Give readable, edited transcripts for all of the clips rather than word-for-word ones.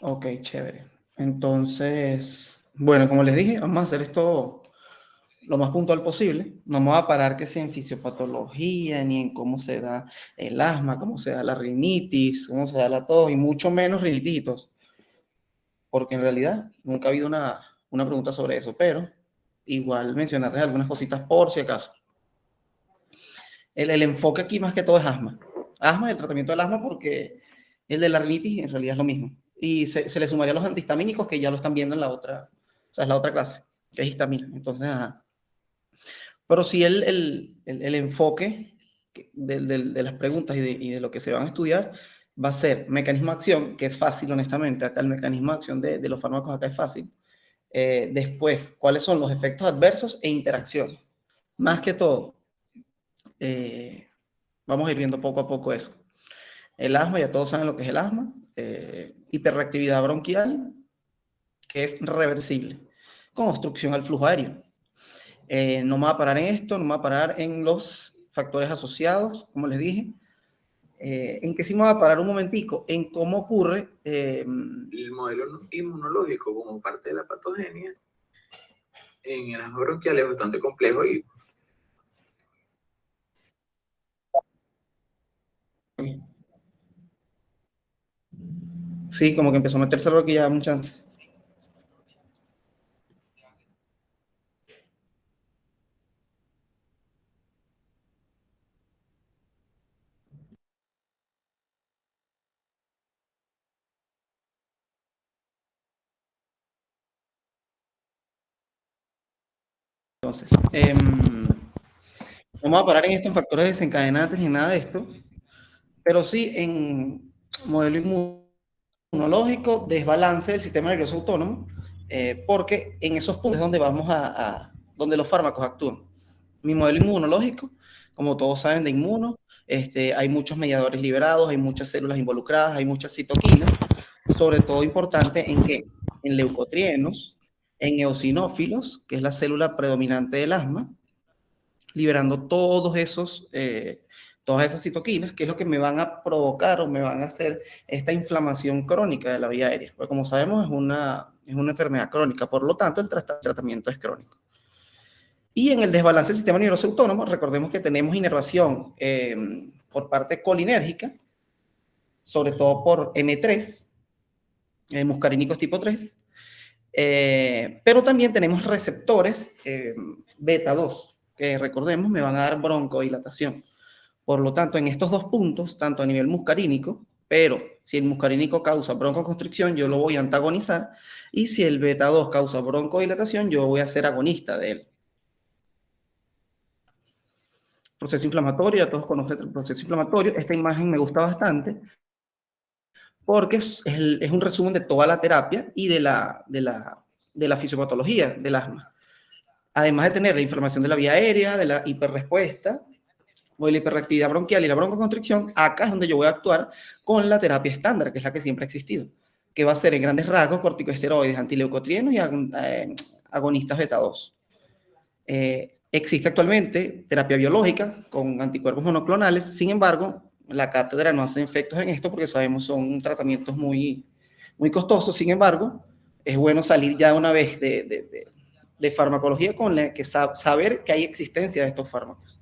Ok, chévere. Entonces, bueno, como les dije, vamos a hacer esto lo más puntual posible. No me voy a parar que sea en fisiopatología, ni en cómo se da el asma, cómo se da la rinitis, cómo se da la tos, y mucho menos rinitis y tos, porque en realidad nunca ha habido una pregunta sobre eso, pero igual mencionarles algunas cositas por si acaso. El enfoque aquí más que todo es asma. Asma, el tratamiento del asma, porque el de la rinitis en realidad es lo mismo. Y se le sumaría los antihistamínicos que ya lo están viendo en la otra, o sea, es la otra clase, que es histamina. Entonces, ajá. Pero sí el enfoque de las preguntas y de lo que se van a estudiar va a ser mecanismo de acción, que es fácil, honestamente. Acá el mecanismo de acción de los fármacos acá es fácil. Después, cuáles son los efectos adversos e interacciones. Más que todo, eh, vamos a ir viendo poco a poco eso. El asma, ya todos saben lo que es el asma. Hiperreactividad bronquial, que es reversible, con obstrucción al flujo aéreo. No me voy a parar en esto, no me voy a parar en los factores asociados, como les dije. En que sí me voy a parar un momentico, en cómo ocurre el modelo inmunológico como parte de la patogenia en el asma bronquial es bastante complejo y sí, como que empezó a meterse algo que ya da un chance. Entonces, no me voy a parar en esto en factores desencadenantes ni nada de esto, pero sí en modelo inmunológico, desbalance del sistema nervioso autónomo, porque en esos puntos es donde donde los fármacos actúan. Mi modelo inmunológico, como todos saben de inmuno, hay muchos mediadores liberados, hay muchas células involucradas, hay muchas citoquinas, sobre todo importante en qué, en leucotrienos, en eosinófilos, que es la célula predominante del asma, liberando todas esas citoquinas, que es lo que me van a provocar o me van a hacer esta inflamación crónica de la vía aérea. Porque como sabemos es una enfermedad crónica, por lo tanto el tratamiento es crónico. Y en el desbalance del sistema nervioso autónomo, recordemos que tenemos inervación por parte colinérgica, sobre todo por M3, muscarínicos tipo 3, pero también tenemos receptores beta 2, que recordemos me van a dar broncodilatación. Por lo tanto, en estos dos puntos, tanto a nivel muscarínico, pero si el muscarínico causa broncoconstricción, yo lo voy a antagonizar, y si el beta 2 causa broncodilatación, yo voy a ser agonista de él. Proceso inflamatorio, ya todos conocen el proceso inflamatorio. Esta imagen me gusta bastante porque es un resumen de toda la terapia y de la fisiopatología del asma. Además de tener la inflamación de la vía aérea, de la hiperrespuesta, o de la hiperreactividad bronquial y la broncoconstricción, acá es donde yo voy a actuar con la terapia estándar, que es la que siempre ha existido, que va a ser en grandes rasgos corticosteroides, antileucotrienos y agonistas beta 2. Existe actualmente terapia biológica con anticuerpos monoclonales, sin embargo, la cátedra no hace efectos en esto porque sabemos son tratamientos muy costosos, sin embargo, es bueno salir ya una vez de farmacología con la que saber que hay existencia de estos fármacos.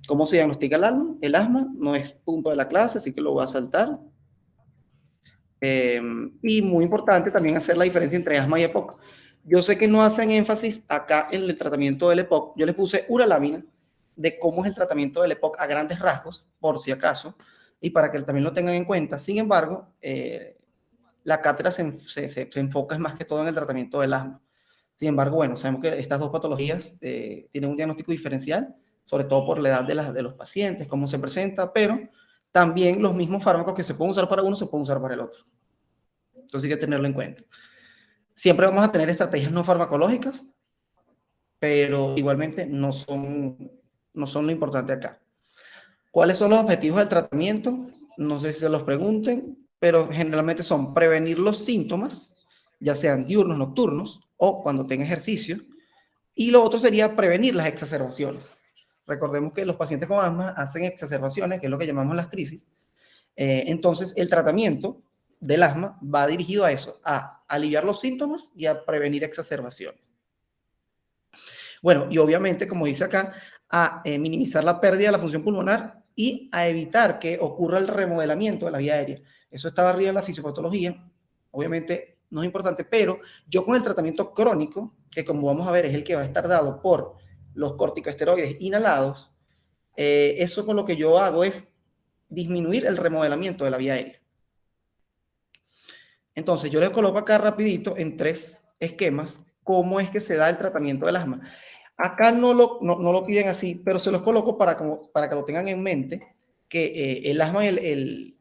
¿Cómo se diagnostica el asma? No es punto de la clase, así que lo voy a saltar. Y muy importante también hacer la diferencia entre asma y EPOC. Yo sé que no hacen énfasis acá en el tratamiento del EPOC. Yo les puse una lámina de cómo es el tratamiento del EPOC a grandes rasgos, por si acaso, y para que también lo tengan en cuenta. Sin embargo, la cátedra se enfoca más que todo en el tratamiento del asma. Sin embargo, bueno, sabemos que estas dos patologías tienen un diagnóstico diferencial, sobre todo por la edad de los pacientes, cómo se presenta, pero también los mismos fármacos que se pueden usar para uno se pueden usar para el otro. Entonces hay que tenerlo en cuenta. Siempre vamos a tener estrategias no farmacológicas, pero igualmente no son lo importante acá. ¿Cuáles son los objetivos del tratamiento? No sé si se los pregunten, pero generalmente son prevenir los síntomas, ya sean diurnos, nocturnos o cuando tenga ejercicio. Y lo otro sería prevenir las exacerbaciones. Recordemos que los pacientes con asma hacen exacerbaciones, que es lo que llamamos las crisis. Entonces, el tratamiento del asma va dirigido a eso, a aliviar los síntomas y a prevenir exacerbaciones. Bueno, y obviamente, como dice acá, a minimizar la pérdida de la función pulmonar y a evitar que ocurra el remodelamiento de la vía aérea. Eso estaba arriba en la fisiopatología, obviamente no es importante, pero yo con el tratamiento crónico, que como vamos a ver es el que va a estar dado por los corticosteroides inhalados, eso con lo que yo hago es disminuir el remodelamiento de la vía aérea. Entonces, yo les coloco acá rapidito en 3 esquemas cómo es que se da el tratamiento del asma. Acá no lo piden así, pero se los coloco para que lo tengan en mente, que el asma, el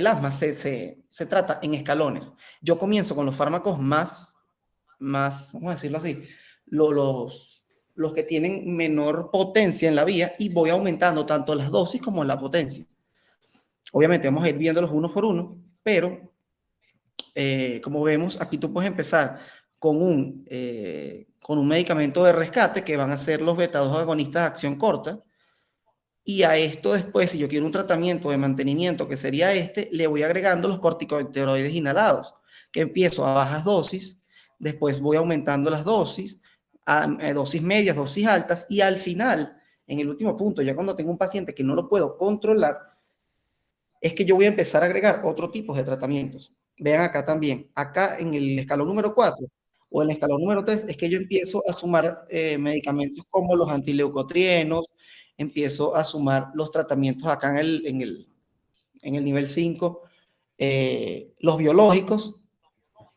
asma se trata en escalones. Yo comienzo con los fármacos más vamos a decirlo así, los que tienen menor potencia en la vía y voy aumentando tanto las dosis como la potencia. Obviamente vamos a ir viéndolos uno por uno, pero como vemos, aquí tú puedes empezar con un medicamento de rescate que van a ser los beta-2 agonistas de acción corta. Y a esto después, si yo quiero un tratamiento de mantenimiento, que sería le voy agregando los corticosteroides inhalados, que empiezo a bajas dosis, después voy aumentando las dosis, a dosis medias, dosis altas, y al final, en el último punto, ya cuando tengo un paciente que no lo puedo controlar, es que yo voy a empezar a agregar otro tipo de tratamientos. Vean acá también, acá en el escalón número 4 o en el escalón número 3, es que yo empiezo a sumar medicamentos como los antileucotrienos, empiezo a sumar los tratamientos acá en el nivel 5, los biológicos,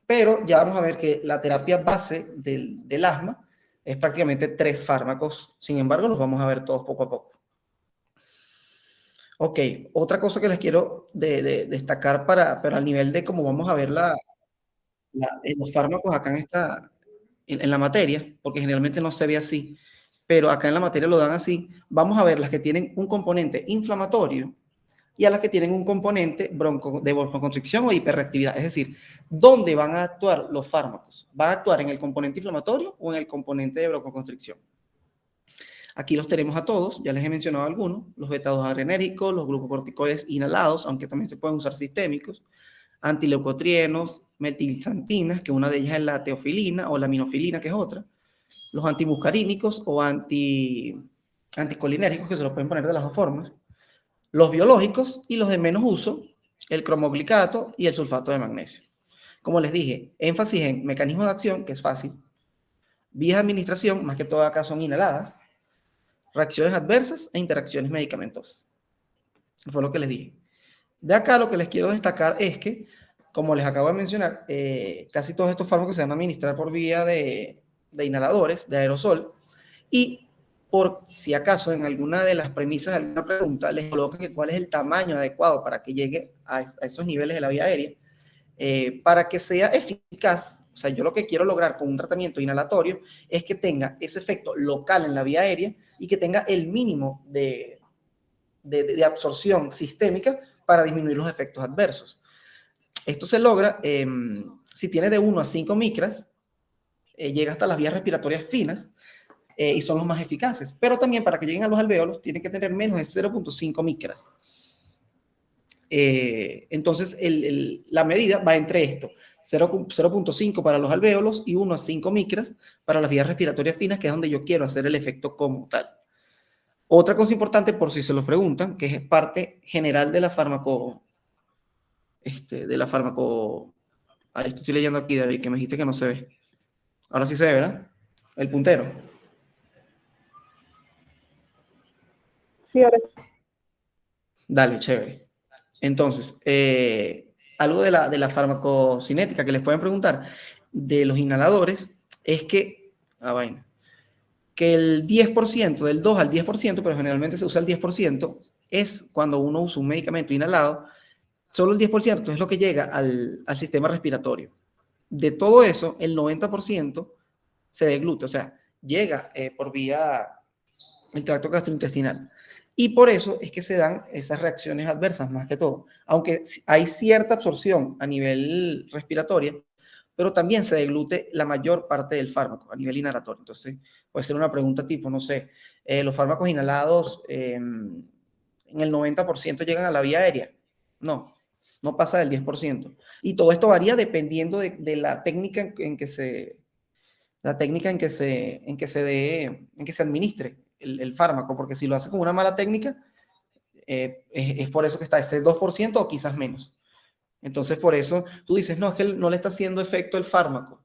pero ya vamos a ver que la terapia base del asma es prácticamente 3 fármacos, sin embargo los vamos a ver todos poco a poco. Ok, otra cosa que les quiero destacar para el nivel de cómo vamos a ver los fármacos acá en la materia, porque generalmente no se ve así, pero acá en la materia lo dan así, vamos a ver las que tienen un componente inflamatorio y a las que tienen un componente de broncoconstricción o hiperreactividad, es decir, ¿dónde van a actuar los fármacos? ¿Van a actuar en el componente inflamatorio o en el componente de broncoconstricción? Aquí los tenemos a todos, ya les he mencionado algunos, los beta-2 adrenérgicos, los glucocorticoides inhalados, aunque también se pueden usar sistémicos, antileucotrienos, metilxantinas, que una de ellas es la teofilina o la minofilina, que es otra, los antimuscarínicos o anticolinérgicos, que se los pueden poner de las dos formas, los biológicos y los de menos uso, el cromoglicato y el sulfato de magnesio. Como les dije, énfasis en mecanismos de acción, que es fácil, vías de administración, más que todo acá son inhaladas, reacciones adversas e interacciones medicamentosas. Fue lo que les dije. De acá lo que les quiero destacar es que, como les acabo de mencionar, casi todos estos fármacos se van a administrar por vía de inhaladores, de aerosol, y por si acaso en alguna de las premisas de alguna pregunta les colocan que cuál es el tamaño adecuado para que llegue a esos niveles de la vía aérea, para que sea eficaz. O sea, yo lo que quiero lograr con un tratamiento inhalatorio es que tenga ese efecto local en la vía aérea y que tenga el mínimo de absorción sistémica para disminuir los efectos adversos. Esto se logra si tiene de 1 a 5 micras, llega hasta las vías respiratorias finas y son los más eficaces. Pero también para que lleguen a los alvéolos tienen que tener menos de 0.5 micras. Entonces la medida va entre esto, 0.5 para los alvéolos y 1 a 5 micras para las vías respiratorias finas, que es donde yo quiero hacer el efecto como tal. Otra cosa importante, por si se lo preguntan, que es parte general de la ahí estoy leyendo aquí, David, que me dijiste que no se ve. Ahora sí se ve, ¿verdad? El puntero. Sí, ahora sí. Dale, chévere. Entonces, algo de la farmacocinética que les pueden preguntar de los inhaladores es que, que el 10%, del 2 al 10%, pero generalmente se usa el 10%, es cuando uno usa un medicamento inhalado, solo el 10% es lo que llega al sistema respiratorio. De todo eso, el 90% se deglute, o sea, llega por vía el tracto gastrointestinal. Y por eso es que se dan esas reacciones adversas más que todo. Aunque hay cierta absorción a nivel respiratorio, pero también se deglute la mayor parte del fármaco a nivel inhalatorio. Entonces, puede ser una pregunta tipo, no sé, los fármacos inhalados en el 90% llegan a la vía aérea. No, no pasa del 10%. Y todo esto varía dependiendo de la técnica en que se, la técnica en que se administre el fármaco, porque si lo hace con una mala técnica, es por eso que está ese 2% o quizás menos. Entonces, por eso tú dices, no, es que no le está haciendo efecto el fármaco.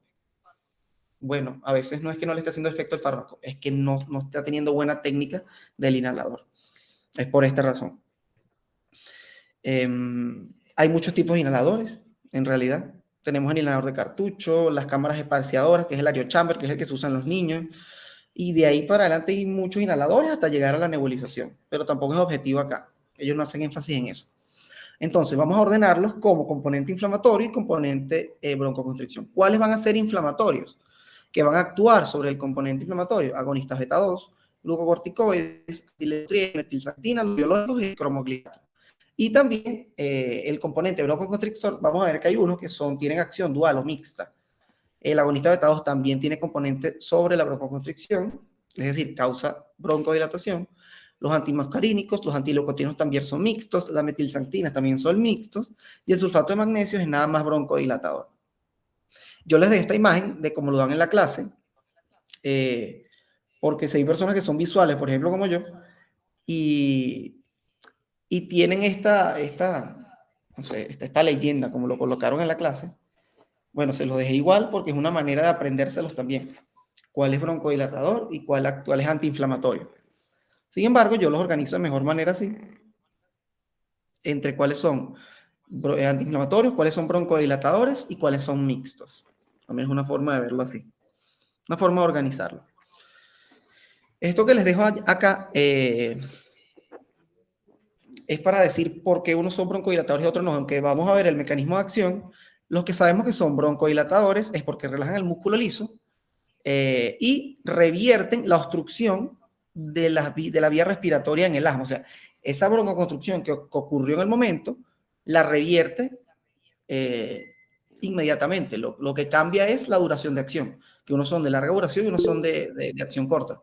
Bueno, a veces no es que no le esté haciendo efecto el fármaco, es que no está teniendo buena técnica del inhalador. Es por esta razón. Hay muchos tipos de inhaladores, en realidad. Tenemos el inhalador de cartucho, las cámaras espaciadoras, que es el aerochamber, que es el que se usan los niños. Y de ahí para adelante hay muchos inhaladores hasta llegar a la nebulización. Pero tampoco es objetivo acá. Ellos no hacen énfasis en eso. Entonces, vamos a ordenarlos como componente inflamatorio y componente broncoconstricción. ¿Cuáles van a ser inflamatorios? Que van a actuar sobre el componente inflamatorio: agonistas beta 2, glucocorticoides, metilxantina, los biológicos y cromoglicato. Y también el componente broncoconstrictor, vamos a ver que hay unos que tienen acción dual o mixta. El agonista beta 2 también tiene componente sobre la broncoconstricción, es decir, causa broncodilatación. Los antimuscarínicos, los antileucotrienos también son mixtos, las metilxantinas también son mixtos, y el sulfato de magnesio es nada más broncodilatador. Yo les dejé esta imagen de cómo lo dan en la clase, porque si hay personas que son visuales, por ejemplo, como yo, y tienen esta leyenda, como lo colocaron en la clase, bueno, se los dejé igual porque es una manera de aprendérselos también. ¿Cuál es broncodilatador y cuál es antiinflamatorio? Sin embargo, yo los organizo de mejor manera así, entre cuáles son antiinflamatorios, cuáles son broncodilatadores y cuáles son mixtos. También es una forma de verlo así, una forma de organizarlo. Esto que les dejo acá es para decir por qué unos son broncodilatadores y otros no, aunque vamos a ver el mecanismo de acción. Los que sabemos que son broncodilatadores es porque relajan el músculo liso y revierten la obstrucción de la vía respiratoria en el asma. O sea, esa broncoconstricción que ocurrió en el momento, la revierte inmediatamente. Lo que cambia es la duración de acción, que unos son de larga duración y unos son de acción corta.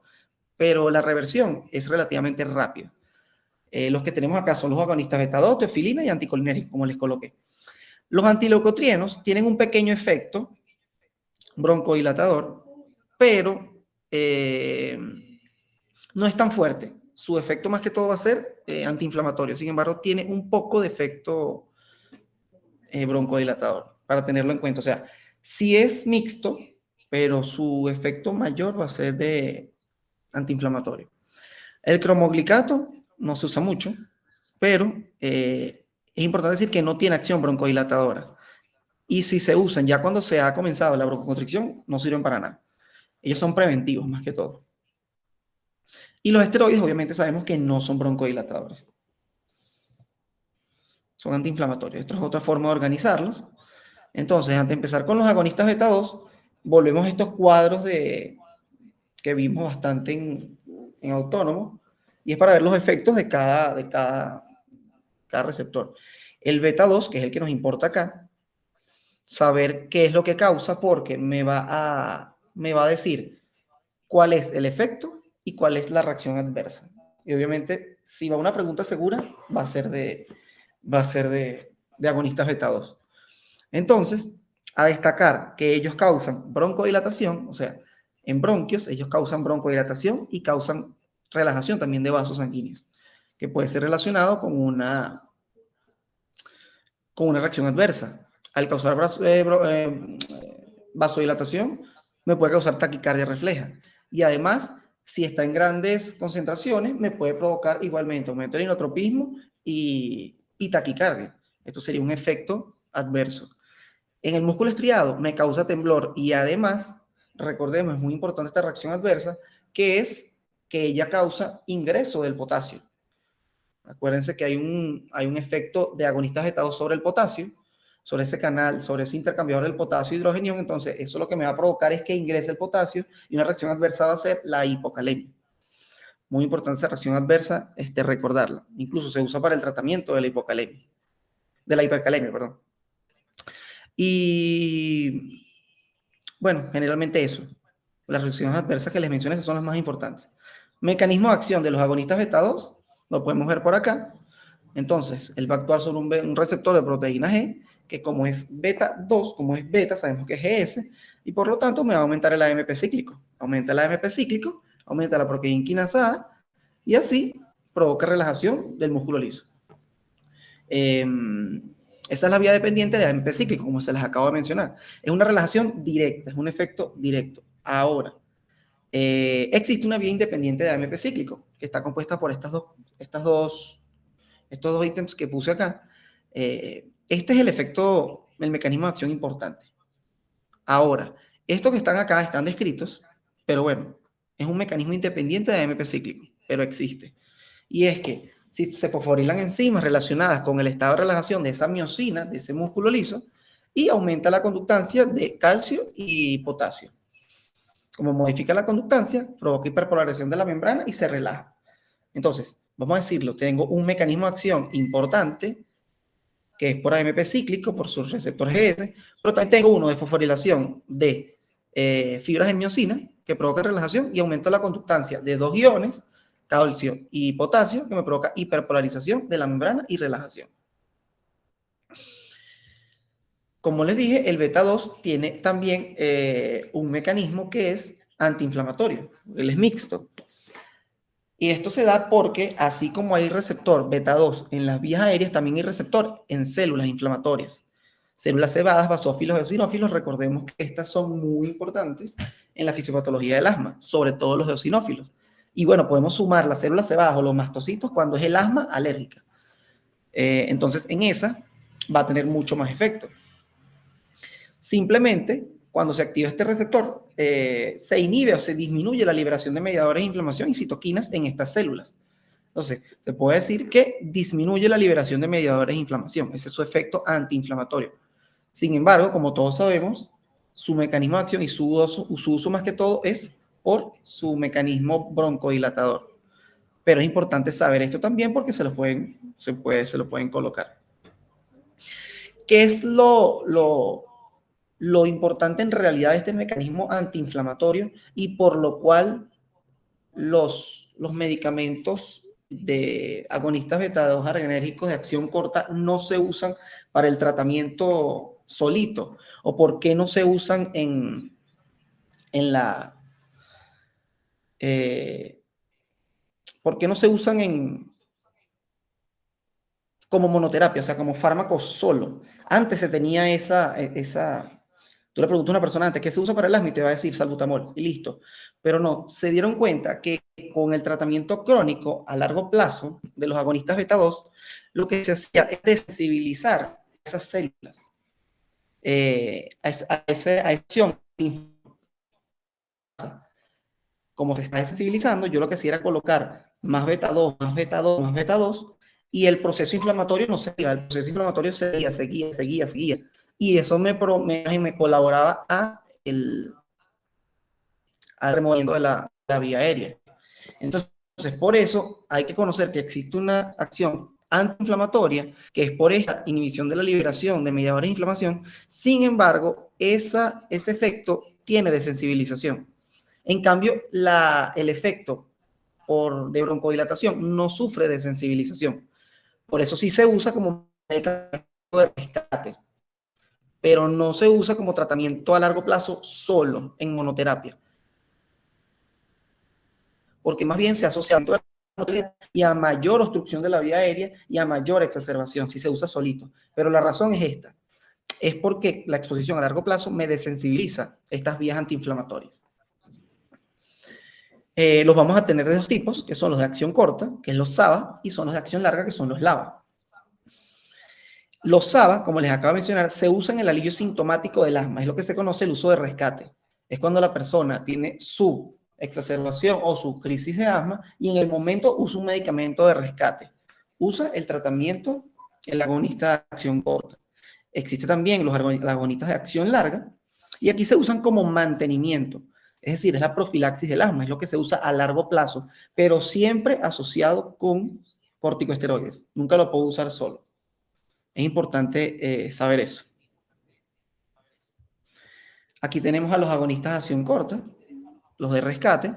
Pero la reversión es relativamente rápida. Los que tenemos acá son los agonistas beta 2, teofilina y anticolinérgicos, como les coloqué. Los antileucotrienos tienen un pequeño efecto broncodilatador, pero no es tan fuerte. Su efecto más que todo va a ser antiinflamatorio. Sin embargo, tiene un poco de efecto broncodilatador, para tenerlo en cuenta. O sea, sí es mixto, pero su efecto mayor va a ser de antiinflamatorio. El cromoglicato no se usa mucho, pero es importante decir que no tiene acción broncodilatadora. Y si se usan ya cuando se ha comenzado la broncoconstricción, no sirven para nada. Ellos son preventivos más que todo. Y los esteroides obviamente sabemos que no son broncodilatadores. Son antiinflamatorios. Esto es otra forma de organizarlos. Entonces, antes de empezar con los agonistas beta 2, volvemos a estos cuadros que vimos bastante en autónomo, y es para ver los efectos de cada receptor. El beta 2, que es el que nos importa acá, saber qué es lo que causa, porque me va a decir cuál es el efecto y cuál es la reacción adversa. Y obviamente, si va una pregunta segura, va a ser de agonistas beta 2. Entonces, a destacar que ellos causan broncodilatación, o sea, en bronquios ellos causan broncodilatación y causan relajación también de vasos sanguíneos, que puede ser relacionado con una reacción adversa. Al causar vasodilatación, me puede causar taquicardia refleja. Y además, si está en grandes concentraciones, me puede provocar igualmente aumento del inotropismo y taquicardia. Esto sería un efecto adverso. En el músculo estriado me causa temblor y además, recordemos, es muy importante esta reacción adversa, que es que ella causa ingreso del potasio. Acuérdense que hay un efecto de agonistas beta 2 sobre el potasio, sobre ese canal, sobre ese intercambiador del potasio hidrogenión. Entonces, eso lo que me va a provocar es que ingrese el potasio y una reacción adversa va a ser la hipocalemia. Muy importante esa reacción adversa, recordarla. Incluso se usa para el tratamiento de la hipercalemia, perdón. Y bueno, generalmente eso. Las reacciones adversas que les mencioné son las más importantes. Mecanismo de acción de los agonistas beta 2, lo podemos ver por acá. Entonces, él va a actuar sobre un receptor de proteína G, que como es beta 2, como es beta, sabemos que es GS, y por lo tanto me va a aumentar el AMP cíclico. Aumenta el AMP cíclico, aumenta la proteína quinasa A, y así provoca relajación del músculo liso. Esa es la vía dependiente de AMP cíclico, como se les acabo de mencionar. Es una relajación directa, es un efecto directo. Ahora, existe una vía independiente de AMP cíclico, que está compuesta por estos dos ítems que puse acá. Este es el efecto, el mecanismo de acción importante. Ahora, estos que están acá están descritos, pero bueno, es un mecanismo independiente de AMP cíclico, pero existe. Y es que si se fosforilan enzimas relacionadas con el estado de relajación de esa miosina, de ese músculo liso, y aumenta la conductancia de calcio y potasio. Como modifica la conductancia, provoca hiperpolarización de la membrana y se relaja. Entonces, vamos a decirlo, tengo un mecanismo de acción importante, que es por AMP cíclico, por su receptor GS, pero también tengo uno de fosforilación de fibras de miosina, que provoca relajación y aumenta la conductancia de dos iones, calcio y potasio, que me provoca hiperpolarización de la membrana y relajación. Como les dije, el beta 2 tiene también un mecanismo que es antiinflamatorio, él es mixto. Y esto se da porque, así como hay receptor beta 2 en las vías aéreas, también hay receptor en células inflamatorias. Células cebadas, basófilos, eosinófilos, recordemos que estas son muy importantes en la fisiopatología del asma, sobre todo los eosinófilos. Y bueno, podemos sumar las células cebadas o los mastocitos cuando es el asma alérgica. Entonces, en esa va a tener mucho más efecto. Simplemente, cuando se activa este receptor, se inhibe o se disminuye la liberación de mediadores de inflamación y citoquinas en estas células. Entonces, se puede decir que disminuye la liberación de mediadores de inflamación. Ese es su efecto antiinflamatorio. Sin embargo, como todos sabemos, su mecanismo de acción y su uso más que todo es por su mecanismo broncodilatador. Pero es importante saber esto también porque se lo pueden colocar. ¿Qué es lo importante en realidad de este mecanismo antiinflamatorio y por lo cual los medicamentos de agonistas beta 2 adrenérgicos de acción corta no se usan para el tratamiento solito? ¿O por qué no se usan por qué no se usan como monoterapia, o sea, como fármaco solo? Antes se tenía tú le preguntas a una persona antes, ¿qué se usa para el asma? Y te va a decir salbutamol, y listo. Pero no, se dieron cuenta que con el tratamiento crónico a largo plazo de los agonistas beta 2, lo que se hacía es desensibilizar esas células a esa acción. Como se está desensibilizando, yo lo que hacía era colocar más beta 2, más beta 2, más beta 2, y el proceso inflamatorio no se iba, el proceso inflamatorio seguía. Y eso me colaboraba al removiendo de la vía aérea. Entonces, por eso hay que conocer que existe una acción antiinflamatoria, que es por esta inhibición de la liberación de mediadores de inflamación. Sin embargo, ese efecto tiene desensibilización. En cambio, el efecto de broncodilatación no sufre de sensibilización. Por eso sí se usa como medicamento de rescate, pero no se usa como tratamiento a largo plazo solo en monoterapia, porque más bien se asocia y a mayor obstrucción de la vía aérea y a mayor exacerbación si se usa solito. Pero la razón es esta, es porque la exposición a largo plazo me desensibiliza estas vías antiinflamatorias. Los vamos a tener de dos tipos, que son los de acción corta, que es los SABA, y son los de acción larga, que son los LABA. Los SABA, como les acabo de mencionar, se usan en el alivio sintomático del asma. Es lo que se conoce el uso de rescate. Es cuando la persona tiene su exacerbación o su crisis de asma y en el momento usa un medicamento de rescate. Usa el tratamiento, el agonista de acción corta. Existe también los agonistas de acción larga y aquí se usan como mantenimiento. Es decir, es la profilaxis del asma, es lo que se usa a largo plazo, pero siempre asociado con corticosteroides. Nunca lo puedo usar solo. Es importante saber eso. Aquí tenemos a los agonistas de acción corta, los de rescate.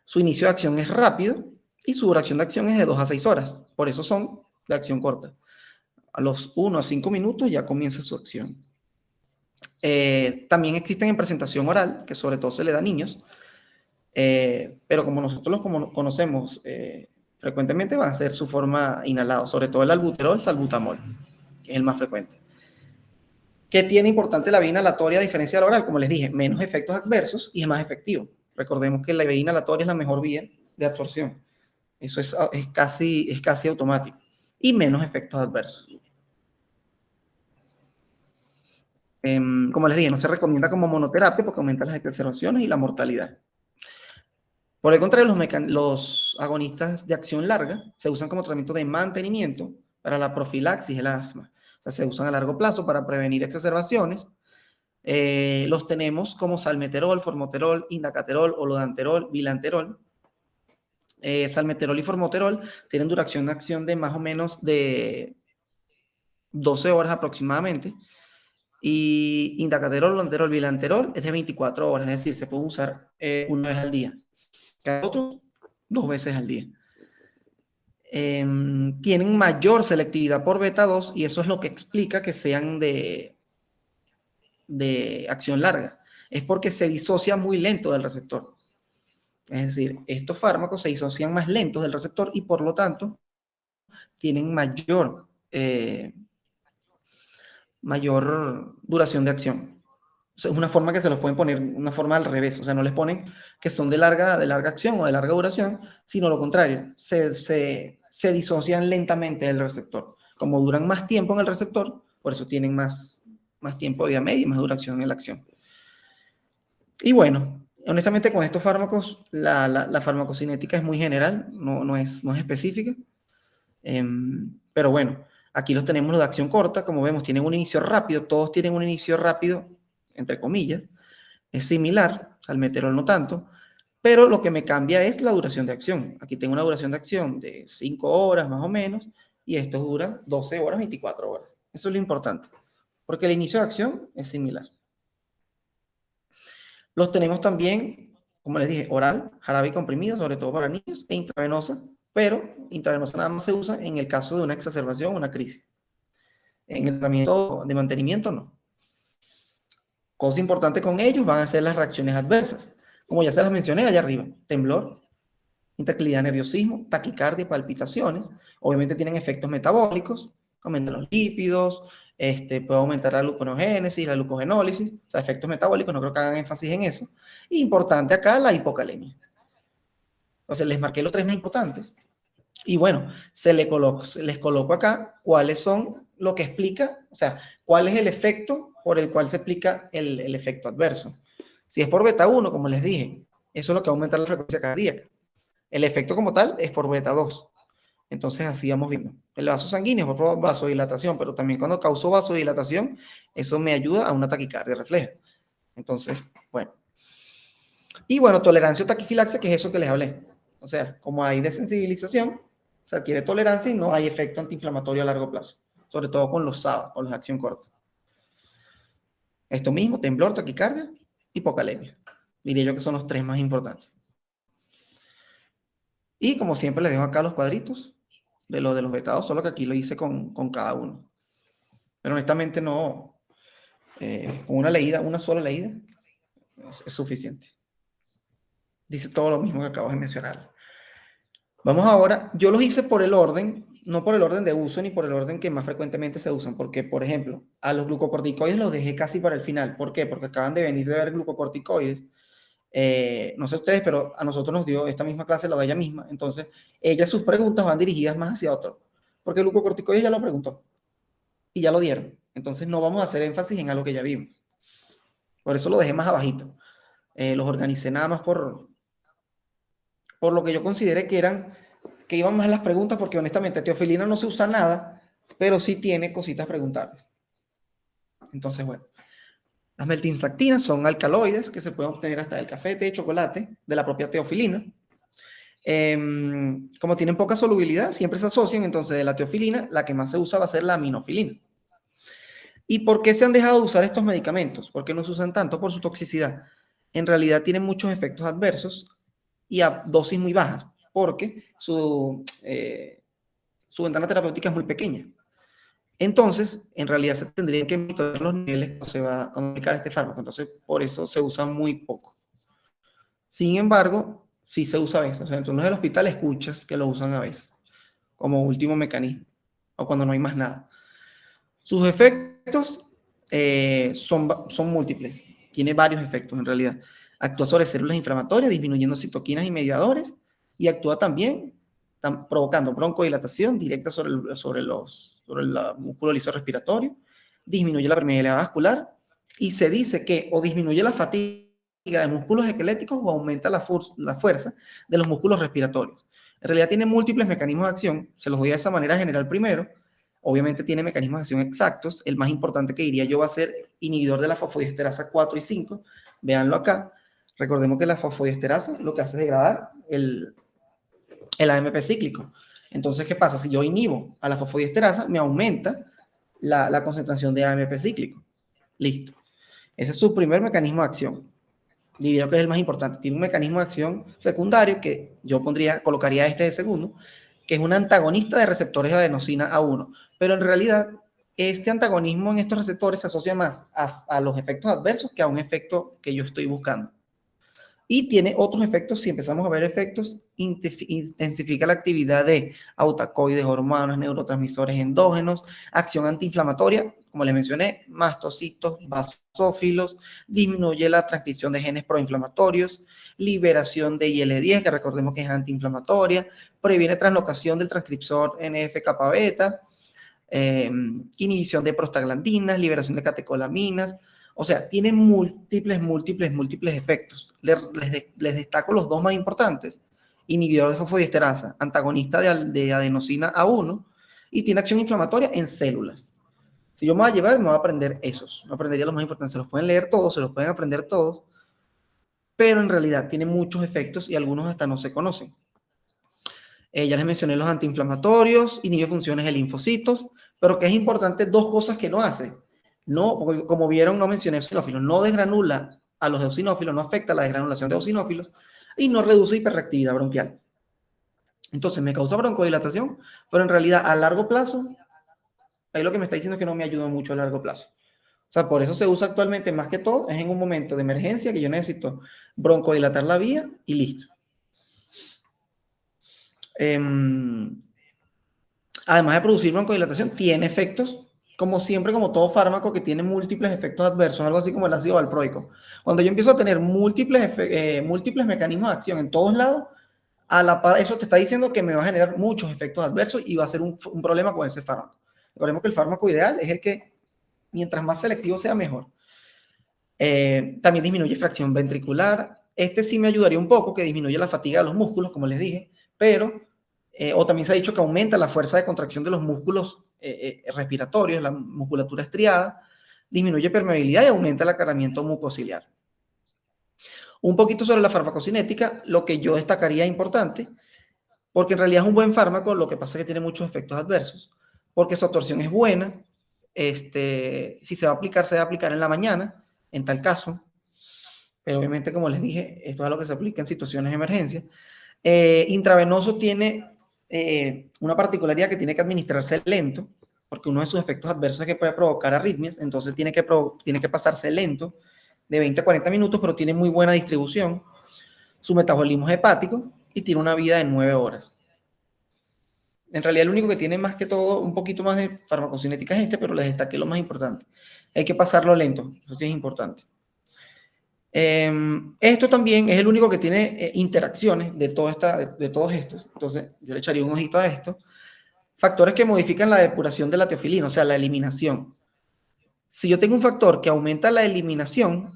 Su inicio de acción es rápido y su duración de acción es de 2 a 6 horas. Por eso son de acción corta. A los 1 a 5 minutos ya comienza su acción. También existen en presentación oral, que sobre todo se le da a niños, pero como nosotros los conocemos frecuentemente, va a ser su forma inhalado, sobre todo el albuterol, salbutamol, que es el más frecuente. ¿Qué tiene importante la vía inhalatoria a diferencia de la oral? Como les dije, menos efectos adversos y es más efectivo. Recordemos que la vía inhalatoria es la mejor vía de absorción. Eso es casi automático. Y menos efectos adversos. Como les dije, no se recomienda como monoterapia porque aumenta las exacerbaciones y la mortalidad. Por el contrario, los agonistas de acción larga se usan como tratamiento de mantenimiento para la profilaxis del asma. O sea, se usan a largo plazo para prevenir exacerbaciones. Los tenemos como salmeterol, formoterol, indacaterol, olodanterol, bilanterol. Salmeterol y formoterol tienen duración de acción de más o menos de 12 horas aproximadamente. Y indacaterol, olodanterol, bilanterol es de 24 horas, es decir, se puede usar una vez al día. Cada otro, 2 veces al día. Tienen mayor selectividad por beta 2 y eso es lo que explica que sean de acción larga. Es porque se disocia muy lento del receptor. Es decir, estos fármacos se disocian más lentos del receptor y por lo tanto tienen mayor duración de acción. O sea, es una forma que se los pueden poner, una forma al revés. O sea, no les ponen que son de larga acción o de larga duración, sino lo contrario. Se disocian lentamente del receptor. Como duran más tiempo en el receptor, por eso tienen más tiempo de vida media y más duración en la acción. Y bueno, honestamente con estos fármacos, la farmacocinética es muy general, no es específica. Pero bueno, aquí los tenemos los de acción corta, como vemos, tienen un inicio rápido, todos tienen un inicio rápido, entre comillas, es similar, al meterol no tanto, pero lo que me cambia es la duración de acción. Aquí tengo una duración de acción de 5 horas más o menos, y esto dura 12 horas, 24 horas. Eso es lo importante, porque el inicio de acción es similar. Los tenemos también, como les dije, oral, jarabe y comprimido, sobre todo para niños, e intravenosa, pero intravenosa nada más se usa en el caso de una exacerbación o una crisis. En el tratamiento de mantenimiento, no. Cosa importante con ellos van a ser las reacciones adversas. Como ya se las mencioné allá arriba, temblor, intranquilidad, nerviosismo, taquicardia, palpitaciones. Obviamente tienen efectos metabólicos, aumentan los lípidos, puede aumentar la gluconeogénesis, la glucogenólisis, o sea, efectos metabólicos, no creo que hagan énfasis en eso. Y importante acá, la hipocalemia. Entonces, les marqué los 3 más importantes. Y bueno, les coloco acá cuáles son lo que explica, o sea, cuál es el efecto por el cual se explica el efecto adverso. Si es por beta 1, como les dije, eso es lo que aumenta la frecuencia cardíaca. El efecto como tal es por beta 2. Entonces así vamos viendo. El vaso sanguíneo es por vasodilatación, pero también cuando causó vasodilatación, eso me ayuda a una taquicardia refleja. Entonces, bueno. Y bueno, tolerancia o taquifilaxia, que es eso que les hablé. O sea, como hay desensibilización, se adquiere tolerancia y no hay efecto antiinflamatorio a largo plazo. Sobre todo con los SABA, con los de acción corta. Esto mismo, temblor, taquicardia, hipocalemia. Diría yo que son los 3 más importantes. Y como siempre les dejo acá los cuadritos de los betados, solo que aquí lo hice con cada uno. Pero honestamente no, con una sola leída es suficiente. Dice todo lo mismo que acabo de mencionar. Vamos ahora, yo los hice por el orden, no por el orden de uso ni por el orden que más frecuentemente se usan, porque por ejemplo, a los glucocorticoides los dejé casi para el final. ¿Por qué? Porque acaban de venir de ver glucocorticoides. No sé ustedes, pero a nosotros nos dio esta misma clase, la de ella misma. Entonces, sus preguntas van dirigidas más hacia otro. Porque el glucocorticoide ya lo preguntó. Y ya lo dieron. Entonces, no vamos a hacer énfasis en algo que ya vimos. Por eso lo dejé más abajito. Los organicé nada más por lo que yo consideré que iban más las preguntas, porque honestamente teofilina no se usa nada, pero sí tiene cositas preguntables. Entonces, bueno. Las meltinsactinas son alcaloides que se pueden obtener hasta del café, té, chocolate, de la propia teofilina. Como tienen poca solubilidad, siempre se asocian, entonces de la teofilina, la que más se usa va a ser la aminofilina. ¿Y por qué se han dejado de usar estos medicamentos? ¿Por qué no se usan tanto? Por su toxicidad. En realidad tienen muchos efectos adversos y a dosis muy bajas, porque su ventana terapéutica es muy pequeña. Entonces, en realidad se tendrían que monitorear los niveles cuando se va a aplicar este fármaco. Entonces, por eso se usa muy poco. Sin embargo, sí se usa a veces. O sea, en turnos del hospital escuchas que lo usan a veces, como último mecanismo, o cuando no hay más nada. Sus efectos son múltiples. Tiene varios efectos en realidad. Actúa sobre células inflamatorias, disminuyendo citoquinas y mediadores, y actúa también provocando broncodilatación directa sobre el músculo liso respiratorio, disminuye la permeabilidad vascular, y se dice que o disminuye la fatiga de músculos esqueléticos o aumenta la fuerza de los músculos respiratorios. En realidad tiene múltiples mecanismos de acción, se los doy de esa manera general primero. Obviamente tiene mecanismos de acción exactos. El más importante que diría yo va a ser inhibidor de la fosfodiesterasa 4 y 5. Véanlo acá. Recordemos que la fosfodiesterasa lo que hace es degradar el AMP cíclico. Entonces, ¿qué pasa? Si yo inhibo a la fosfodiesterasa, me aumenta la concentración de AMP cíclico. Listo. Ese es su primer mecanismo de acción. Diría que es el más importante. Tiene un mecanismo de acción secundario que yo colocaría este de segundo, que es un antagonista de receptores de adenosina A1. Pero en realidad, este antagonismo en estos receptores se asocia más a los efectos adversos que a un efecto que yo estoy buscando. Y tiene otros efectos. Si empezamos a ver efectos, intensifica la actividad de autacoides, hormonas, neurotransmisores endógenos, acción antiinflamatoria, como les mencioné, mastocitos, basófilos, disminuye la transcripción de genes proinflamatorios, liberación de IL-10, que recordemos que es antiinflamatoria, previene translocación del transcriptor NF-kappa beta, inhibición de prostaglandinas, liberación de catecolaminas. O sea, tiene múltiples efectos. Les destaco los dos más importantes. Inhibidor de fosfodiesterasa, antagonista de adenosina A1, y tiene acción inflamatoria en células. Si yo me voy a llevar, me voy a aprender esos. Me aprendería los más importantes. Se los pueden leer todos, se los pueden aprender todos, pero en realidad tiene muchos efectos y algunos hasta no se conocen. Ya les mencioné los antiinflamatorios, inhibe funciones de linfocitos, pero que es importante dos cosas que no hace. No, porque como vieron, no mencioné eosinófilos. No desgranula a los eosinófilos, no afecta la desgranulación de eosinófilos y no reduce hiperreactividad bronquial. Entonces, me causa broncodilatación, pero en realidad a largo plazo, ahí lo que me está diciendo es que no me ayuda mucho a largo plazo. O sea, por eso se usa actualmente más que todo, es en un momento de emergencia que yo necesito broncodilatar la vía y listo. Además de producir broncodilatación, tiene efectos, como siempre, como todo fármaco que tiene múltiples efectos adversos, algo así como el ácido valproico. Cuando yo empiezo a tener múltiples mecanismos de acción en todos lados, a la par, eso te está diciendo que me va a generar muchos efectos adversos y va a ser un problema con ese fármaco. Recordemos que el fármaco ideal es el que, mientras más selectivo sea, mejor. También disminuye fracción ventricular. Este sí me ayudaría un poco, que disminuye la fatiga de los músculos, como les dije, pero, o también se ha dicho que aumenta la fuerza de contracción de los músculos respiratorios, la musculatura estriada, disminuye permeabilidad y aumenta el acaramiento mucociliar. Un poquito sobre la farmacocinética, lo que yo destacaría importante, porque en realidad es un buen fármaco, lo que pasa es que tiene muchos efectos adversos, porque su absorción es buena, si se va a aplicar, se debe aplicar en la mañana, en tal caso, pero obviamente, como les dije, esto es algo que se aplica en situaciones de emergencia. Intravenoso tiene una particularidad que tiene que administrarse lento, porque uno de sus efectos adversos es que puede provocar arritmias, entonces tiene que pasarse lento, de 20 a 40 minutos, pero tiene muy buena distribución. Su metabolismo es hepático y tiene una vida de 9 horas. En realidad, el único que tiene más que todo un poquito más de farmacocinética es pero les destaqué lo más importante. Hay que pasarlo lento, eso sí es importante. Esto también es el único que tiene interacciones de todos estos. Entonces, yo le echaría un ojito a esto. Factores que modifican la depuración de la teofilina, o sea, la eliminación. Si yo tengo un factor que aumenta la eliminación,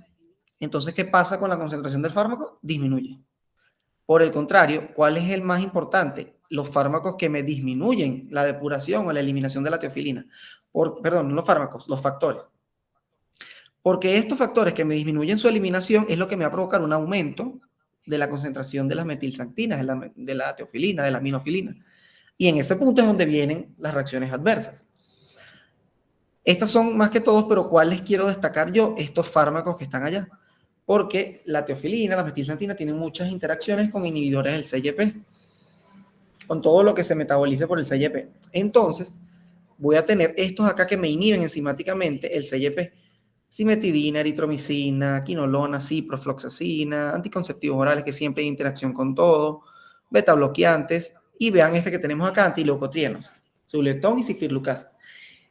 entonces, ¿qué pasa con la concentración del fármaco? Disminuye. Por el contrario, ¿cuál es el más importante? Los fármacos que me disminuyen la depuración o la eliminación de la teofilina. Perdón, no los fármacos, los factores. Porque estos factores que me disminuyen su eliminación es lo que me va a provocar un aumento de la concentración de las metilxantinas, de la teofilina, de la aminofilina. Y en ese punto es donde vienen las reacciones adversas. Estas son más que todos, pero ¿cuáles quiero destacar yo? Estos fármacos que están allá. Porque la teofilina, la metilxantina tienen muchas interacciones con inhibidores del CYP. con todo lo que se metabolice por el CYP. Entonces, voy a tener estos acá que me inhiben enzimáticamente el CYP. Cimetidina, eritromicina, quinolona, ciprofloxacina, anticonceptivos orales que siempre hay interacción con todo, beta bloqueantes, y vean este que tenemos acá, antileucotrienos, Suletón y cifirlucast.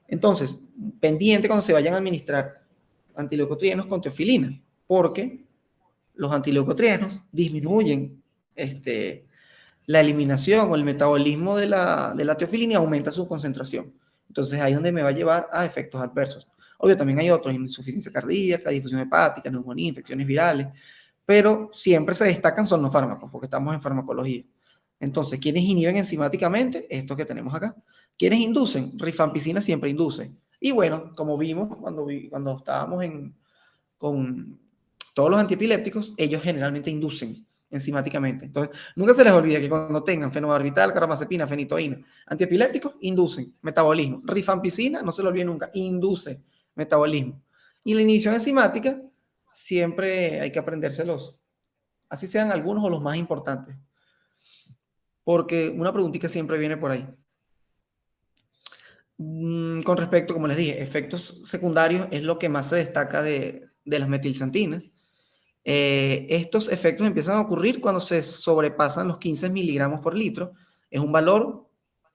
Entonces, pendiente cuando se vayan a administrar antileucotrienos con teofilina, porque los antileucotrienos disminuyen la eliminación o el metabolismo de la teofilina y aumenta su concentración. Entonces ahí es donde me va a llevar a efectos adversos. Obvio, también hay otros, insuficiencia cardíaca, difusión hepática, neumonía, infecciones virales, pero siempre se destacan son los fármacos, porque estamos en farmacología. Entonces, ¿quiénes inhiben enzimáticamente? Estos que tenemos acá. ¿Quiénes inducen? Rifampicina siempre induce. Y bueno, como vimos cuando estábamos con todos los antiepilépticos, ellos generalmente inducen enzimáticamente. Entonces, nunca se les olvide que cuando tengan fenobarbital, carbamazepina, fenitoína, antiepilépticos, inducen metabolismo. Rifampicina, no se lo olvide nunca, induce metabolismo. Y la inhibición enzimática, siempre hay que aprendérselos, así sean algunos o los más importantes. Porque una preguntita siempre viene por ahí. Con respecto, como les dije, efectos secundarios es lo que más se destaca de las metilxantinas. Estos efectos empiezan a ocurrir cuando se sobrepasan los 15 miligramos por litro. Es un valor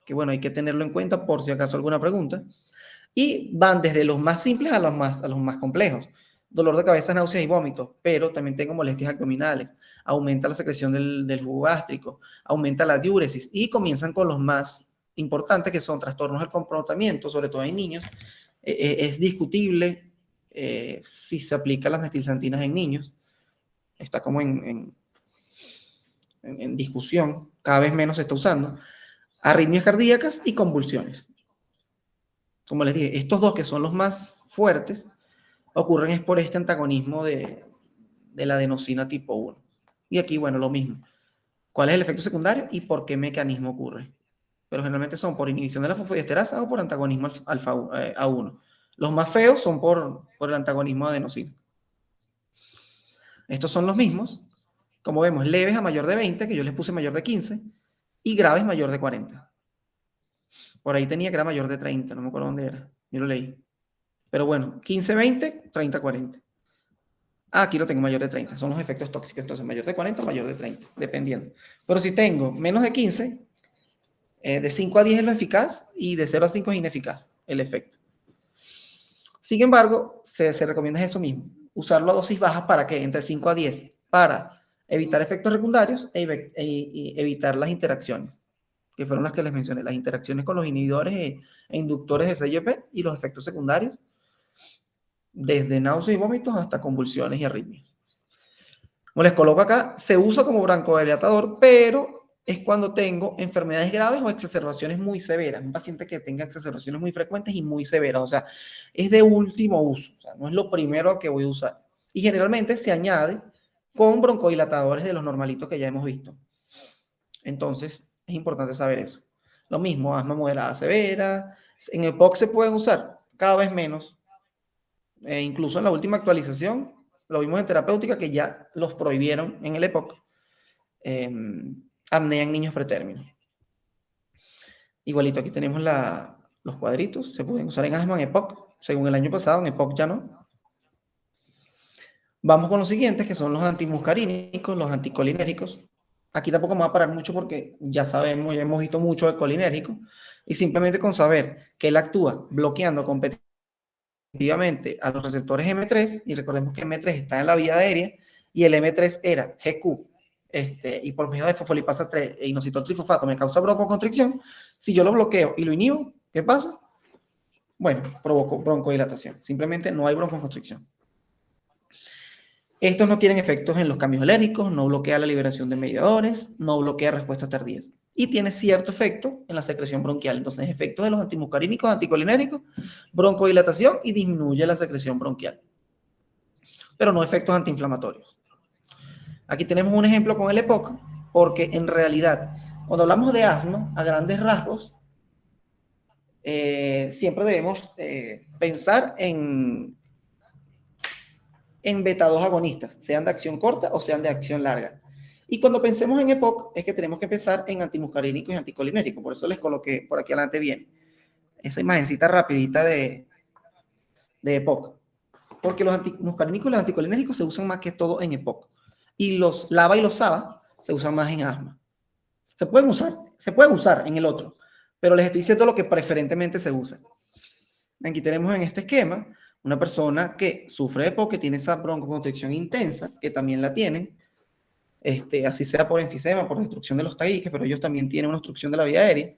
que, bueno, hay que tenerlo en cuenta por si acaso alguna pregunta. Y van desde los más simples a los más complejos. Dolor de cabeza, náuseas y vómitos, pero también tengo molestias abdominales. Aumenta la secreción del jugo gástrico, aumenta la diuresis y comienzan con los más importantes que son trastornos del comportamiento, sobre todo en niños. Es discutible si se aplican las metilxantinas en niños. Está como en discusión, cada vez menos se está usando. Arritmias cardíacas y convulsiones. Como les dije, estos dos que son los más fuertes ocurren es por este antagonismo de la adenosina tipo 1. Y aquí, bueno, lo mismo. ¿Cuál es el efecto secundario y por qué mecanismo ocurre? Pero generalmente son por inhibición de la fosfodiesterasa o por antagonismo alfa A1. Los más feos son por el antagonismo de adenosina. Estos son los mismos. Como vemos, leves a mayor de 20, que yo les puse mayor de 15, y graves mayor de 40. Por ahí tenía que era mayor de 30, no me acuerdo dónde era. Yo lo leí. Pero bueno, 15, 20, 30, 40. Aquí lo tengo mayor de 30. Son los efectos tóxicos. Entonces, mayor de 40 o mayor de 30, dependiendo. Pero si tengo menos de 15, de 5 a 10 es lo eficaz y de 0 a 5 es ineficaz el efecto. Sin embargo, se recomienda eso mismo. Usarlo a dosis bajas para que entre 5 a 10, para evitar efectos secundarios e evitar las interacciones, que fueron las que les mencioné, las interacciones con los inhibidores e inductores de CYP y los efectos secundarios, desde náuseas y vómitos hasta convulsiones y arritmias. Como les coloco acá, se usa como broncodilatador, pero es cuando tengo enfermedades graves o exacerbaciones muy severas. Un paciente que tenga exacerbaciones muy frecuentes y muy severas, o sea, es de último uso, o sea, no es lo primero que voy a usar. Y generalmente se añade con broncodilatadores de los normalitos que ya hemos visto. Entonces, es importante saber eso. Lo mismo, asma moderada severa. En EPOC se pueden usar cada vez menos. Incluso en la última actualización, lo vimos en terapéutica que ya los prohibieron en el EPOC. Apnea en niños pretérminos. Igualito, aquí tenemos los cuadritos. Se pueden usar en asma, en EPOC. Según el año pasado, en EPOC ya no. Vamos con los siguientes, que son los antimuscarínicos, los anticolinérgicos. Aquí tampoco me va a parar mucho porque ya sabemos, ya hemos visto mucho del colinérgico. Y simplemente con saber que él actúa bloqueando competitivamente a los receptores M3, y recordemos que M3 está en la vía aérea, y el M3 era GQ, y por medio de fosfolipasa 3 e inositol trifosfato me causa broncoconstricción. Si yo lo bloqueo y lo inhibo, ¿qué pasa? Bueno, provoco broncodilatación. Simplemente no hay broncoconstricción. Estos no tienen efectos en los cambios alérgicos, no bloquea la liberación de mediadores, no bloquea respuestas tardías. Y tiene cierto efecto en la secreción bronquial. Entonces, efectos de los antimuscarínicos, anticolinérgicos, broncodilatación y disminuye la secreción bronquial. Pero no efectos antiinflamatorios. Aquí tenemos un ejemplo con el EPOC, porque en realidad, cuando hablamos de asma, a grandes rasgos, siempre debemos pensar en beta-2 agonistas, sean de acción corta o sean de acción larga. Y cuando pensemos en EPOC, es que tenemos que pensar en antimuscarínicos y anticolinéricos. Por eso les coloqué por aquí adelante bien esa imagencita rapidita de EPOC. Porque los antimuscarínicos y los anticolinéricos se usan más que todo en EPOC. Y los LABA y los SABA se usan más en asma. Se pueden usar en el otro, pero les estoy diciendo lo que preferentemente se usa. Aquí tenemos en este esquema una persona que sufre de EPOC, que tiene esa broncoconstricción intensa, que también la tienen, así sea por enfisema, por destrucción de los tabiques, pero ellos también tienen una obstrucción de la vía aérea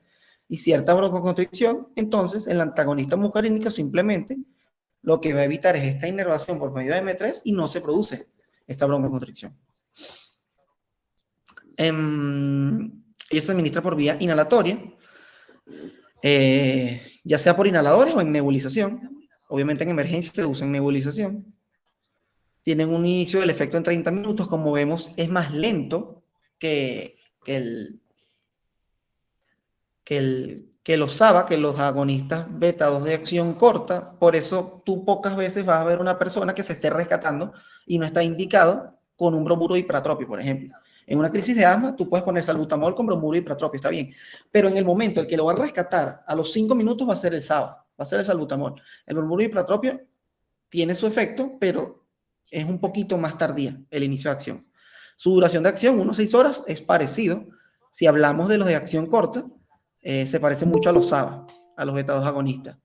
y cierta broncoconstricción. Entonces, el antagonista muscarínico simplemente lo que va a evitar es esta inervación por medio de M3 y no se produce esta broncoconstricción. Ellos se administra por vía inhalatoria, ya sea por inhaladores o en nebulización. Obviamente en emergencia se usa en nebulización. Tienen un inicio del efecto en 30 minutos. Como vemos, es más lento que los SABA, que los agonistas beta 2 de acción corta. Por eso tú pocas veces vas a ver una persona que se esté rescatando y no está indicado con un bromuro de hipratropio, por ejemplo. En una crisis de asma, tú puedes poner salbutamol con bromuro de hipratropio, está bien. Pero en el momento el que lo va a rescatar, a los 5 minutos va a ser el SABA, va a ser el salbutamol. El bromuro de hipratropio tiene su efecto, pero es un poquito más tardía el inicio de acción. Su duración de acción, 1 a 6 horas, es parecido. Si hablamos de los de acción corta, se parece mucho a los SABA, a los beta 2 agonistas.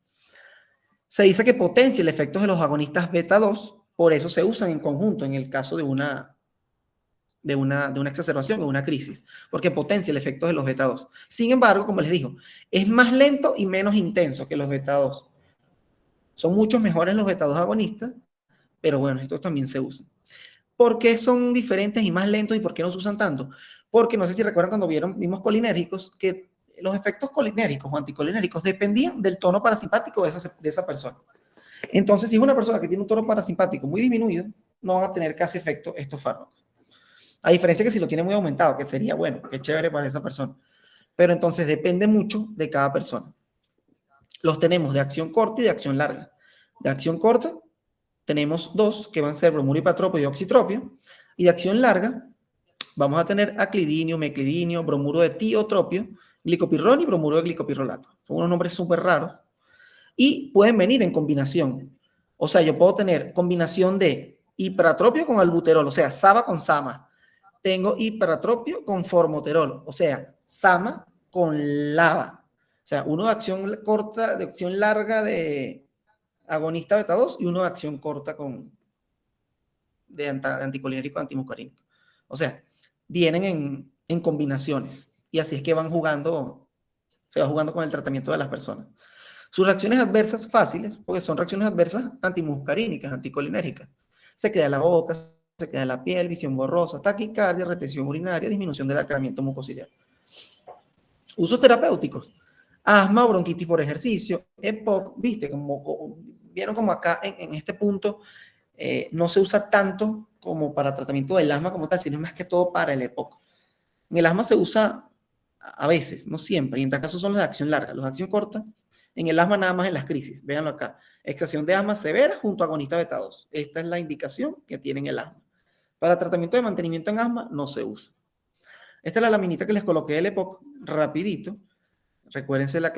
Se dice que potencia el efecto de los agonistas beta 2, por eso se usan en conjunto en el caso de una exacerbación o una crisis, porque potencia el efecto de los beta 2. Sin embargo, como les digo, es más lento y menos intenso que los beta 2. Son muchos mejores los beta 2 agonistas, pero bueno, estos también se usan. ¿Por qué son diferentes y más lentos y por qué no se usan tanto? Porque no sé si recuerdan cuando vimos colinérgicos, que los efectos colinérgicos o anticolinérgicos dependían del tono parasimpático de esa persona. Entonces, si es una persona que tiene un tono parasimpático muy disminuido, no van a tener casi efecto estos fármacos. A diferencia que si lo tiene muy aumentado, que sería bueno, que chévere para esa persona. Pero entonces depende mucho de cada persona. Los tenemos de acción corta y de acción larga. De acción corta tenemos 2 que van a ser bromuro hipatropio y oxitropio. Y de acción larga vamos a tener aclidinio, meclidinio, bromuro de tiotropio, glicopirrón y bromuro de glicopirrolato. Son unos nombres súper raros. Y pueden venir en combinación. O sea, yo puedo tener combinación de hipratropio con albuterol, o sea, SABA con SAMA. Tengo hipratropio con formoterol, o sea, SAMA con LABA. O sea, uno de acción corta, de acción larga de agonista beta 2 y uno de acción corta de anticolinérico antimuscarínico. O sea, vienen en combinaciones y así es que se va jugando con el tratamiento de las personas. Sus reacciones adversas fáciles, porque son reacciones adversas antimuscarínicas, anticolinéricas. Se queda en la boca, se queda en la piel, visión borrosa, taquicardia, retención urinaria, disminución del aclaramiento mucociliar. Usos terapéuticos. Asma, bronquitis por ejercicio, EPOC, viste, vieron como acá en este punto no se usa tanto como para tratamiento del asma como tal, sino más que todo para el EPOC. En el asma se usa a veces, no siempre, y en tal caso son los de acción larga. Los de acción corta, en el asma nada más en las crisis, véanlo acá. Exacción de asma severa junto a agonista beta 2. Esta es la indicación que tiene el asma. Para tratamiento de mantenimiento en asma no se usa. Esta es la laminita que les coloqué del EPOC, rapidito. Recuérdense la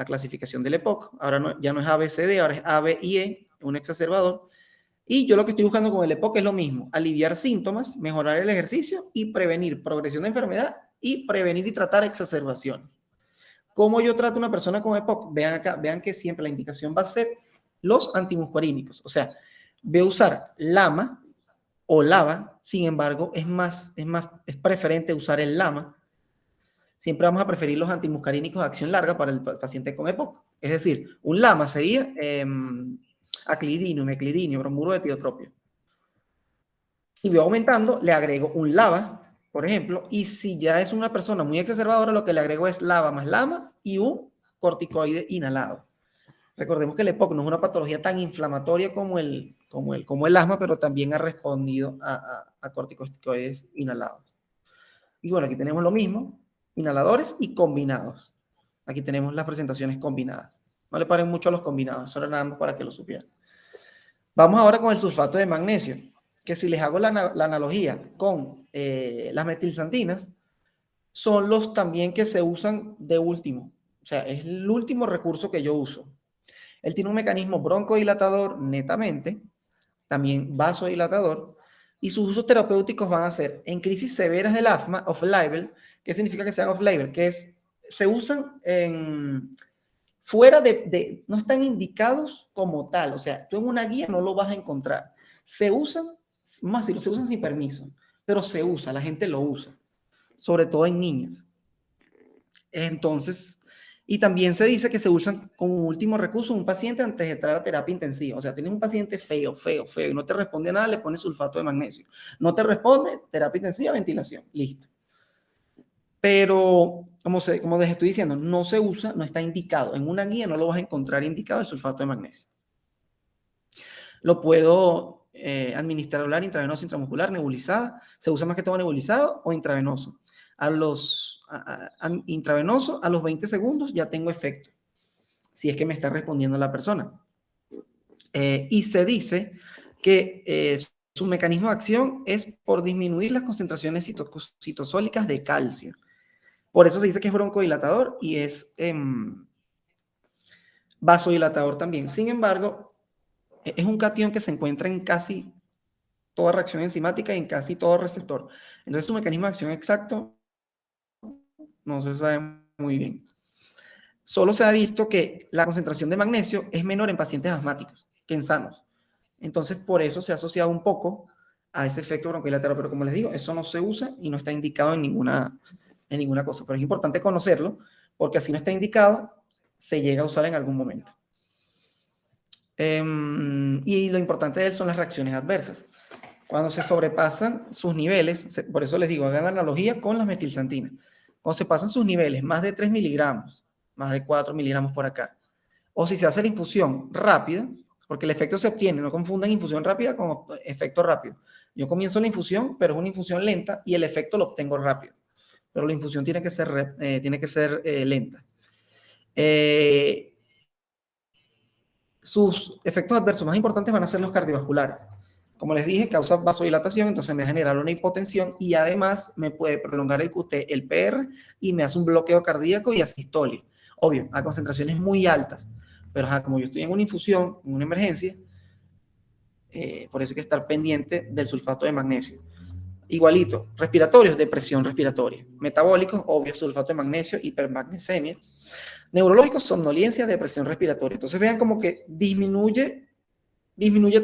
clasificación del EPOC. Ahora ya no es ABCD, ahora es ABIE, un exacerbador. Y yo lo que estoy buscando con el EPOC es lo mismo, aliviar síntomas, mejorar el ejercicio y prevenir progresión de enfermedad y prevenir y tratar exacerbaciones. ¿Cómo yo trato a una persona con EPOC? Vean acá, vean que siempre la indicación va a ser los antimuscarínicos. O sea, voy a usar LAMA o LABA, sin embargo, es preferente usar el LAMA. Siempre vamos a preferir los antimuscarínicos de acción larga para el paciente con EPOC. Es decir, un LAMA sería aclidinio, meclidinio, bromuro de tiotropio. Si voy aumentando, le agrego un LABA, por ejemplo, y si ya es una persona muy exacerbadora, lo que le agrego es LABA más LAMA y un corticoide inhalado. Recordemos que el EPOC no es una patología tan inflamatoria como el asma, pero también ha respondido a corticoides inhalados. Y bueno, aquí tenemos lo mismo, inhaladores y combinados. Aquí tenemos las presentaciones combinadas. No le paren mucho a los combinados, solo nada más para que lo supieran. Vamos ahora con el sulfato de magnesio, que si les hago la analogía con las metilxantinas son los también que se usan de último. O sea, es el último recurso que yo uso. Él tiene un mecanismo broncodilatador netamente, también vasodilatador, y sus usos terapéuticos van a ser en crisis severas del asma, off-label. ¿Qué significa que sean off-label? Que se usan fuera no están indicados como tal. O sea, tú en una guía no lo vas a encontrar. Se usan, más si se usan sin permiso, pero se usa, la gente lo usa, sobre todo en niños. Entonces, y también se dice que se usan como último recurso un paciente antes de entrar a terapia intensiva. O sea, tienes un paciente feo, y no te responde a nada, le pones sulfato de magnesio. No te responde, terapia intensiva, ventilación, listo. Pero, como les estoy diciendo, no se usa, no está indicado. En una guía no lo vas a encontrar indicado el sulfato de magnesio. Lo puedo administrar oral, intravenoso, intramuscular, nebulizada. Se usa más que todo nebulizado o intravenoso. Intravenoso, a los 20 segundos ya tengo efecto, si es que me está respondiendo la persona. Y se dice que su mecanismo de acción es por disminuir las concentraciones citosólicas de calcio. Por eso se dice que es broncodilatador y es vasodilatador también. Sin embargo, es un catión que se encuentra en casi toda reacción enzimática y en casi todo receptor. Entonces, su mecanismo de acción exacto no se sabe muy bien. Solo se ha visto que la concentración de magnesio es menor en pacientes asmáticos que en sanos. Entonces, por eso se ha asociado un poco a ese efecto broncodilatador. Pero como les digo, eso no se usa y no está indicado en ninguna cosa. Pero es importante conocerlo, porque así no está indicado, se llega a usar en algún momento. Y lo importante de él son las reacciones adversas. Cuando se sobrepasan sus niveles, por eso les digo, hagan la analogía con las metilxantinas. Cuando se pasan sus niveles, más de 3 miligramos, más de 4 miligramos por acá, o si se hace la infusión rápida, porque el efecto se obtiene, no confundan infusión rápida con efecto rápido. Yo comienzo la infusión, pero es una infusión lenta y el efecto lo obtengo rápido. Pero la infusión tiene que ser lenta. Sus efectos adversos más importantes van a ser los cardiovasculares. Como les dije, causa vasodilatación, entonces me va a generar una hipotensión y además me puede prolongar el QT, el PR, y me hace un bloqueo cardíaco y asistolia. Obvio, a concentraciones muy altas. Pero como yo estoy en una infusión, en una emergencia, por eso hay que estar pendiente del sulfato de magnesio. Igualito, respiratorios, depresión respiratoria. Metabólicos, obvio, sulfato de magnesio, hipermagnesemia. Neurológicos, somnolencia, depresión respiratoria. Entonces vean como que disminuye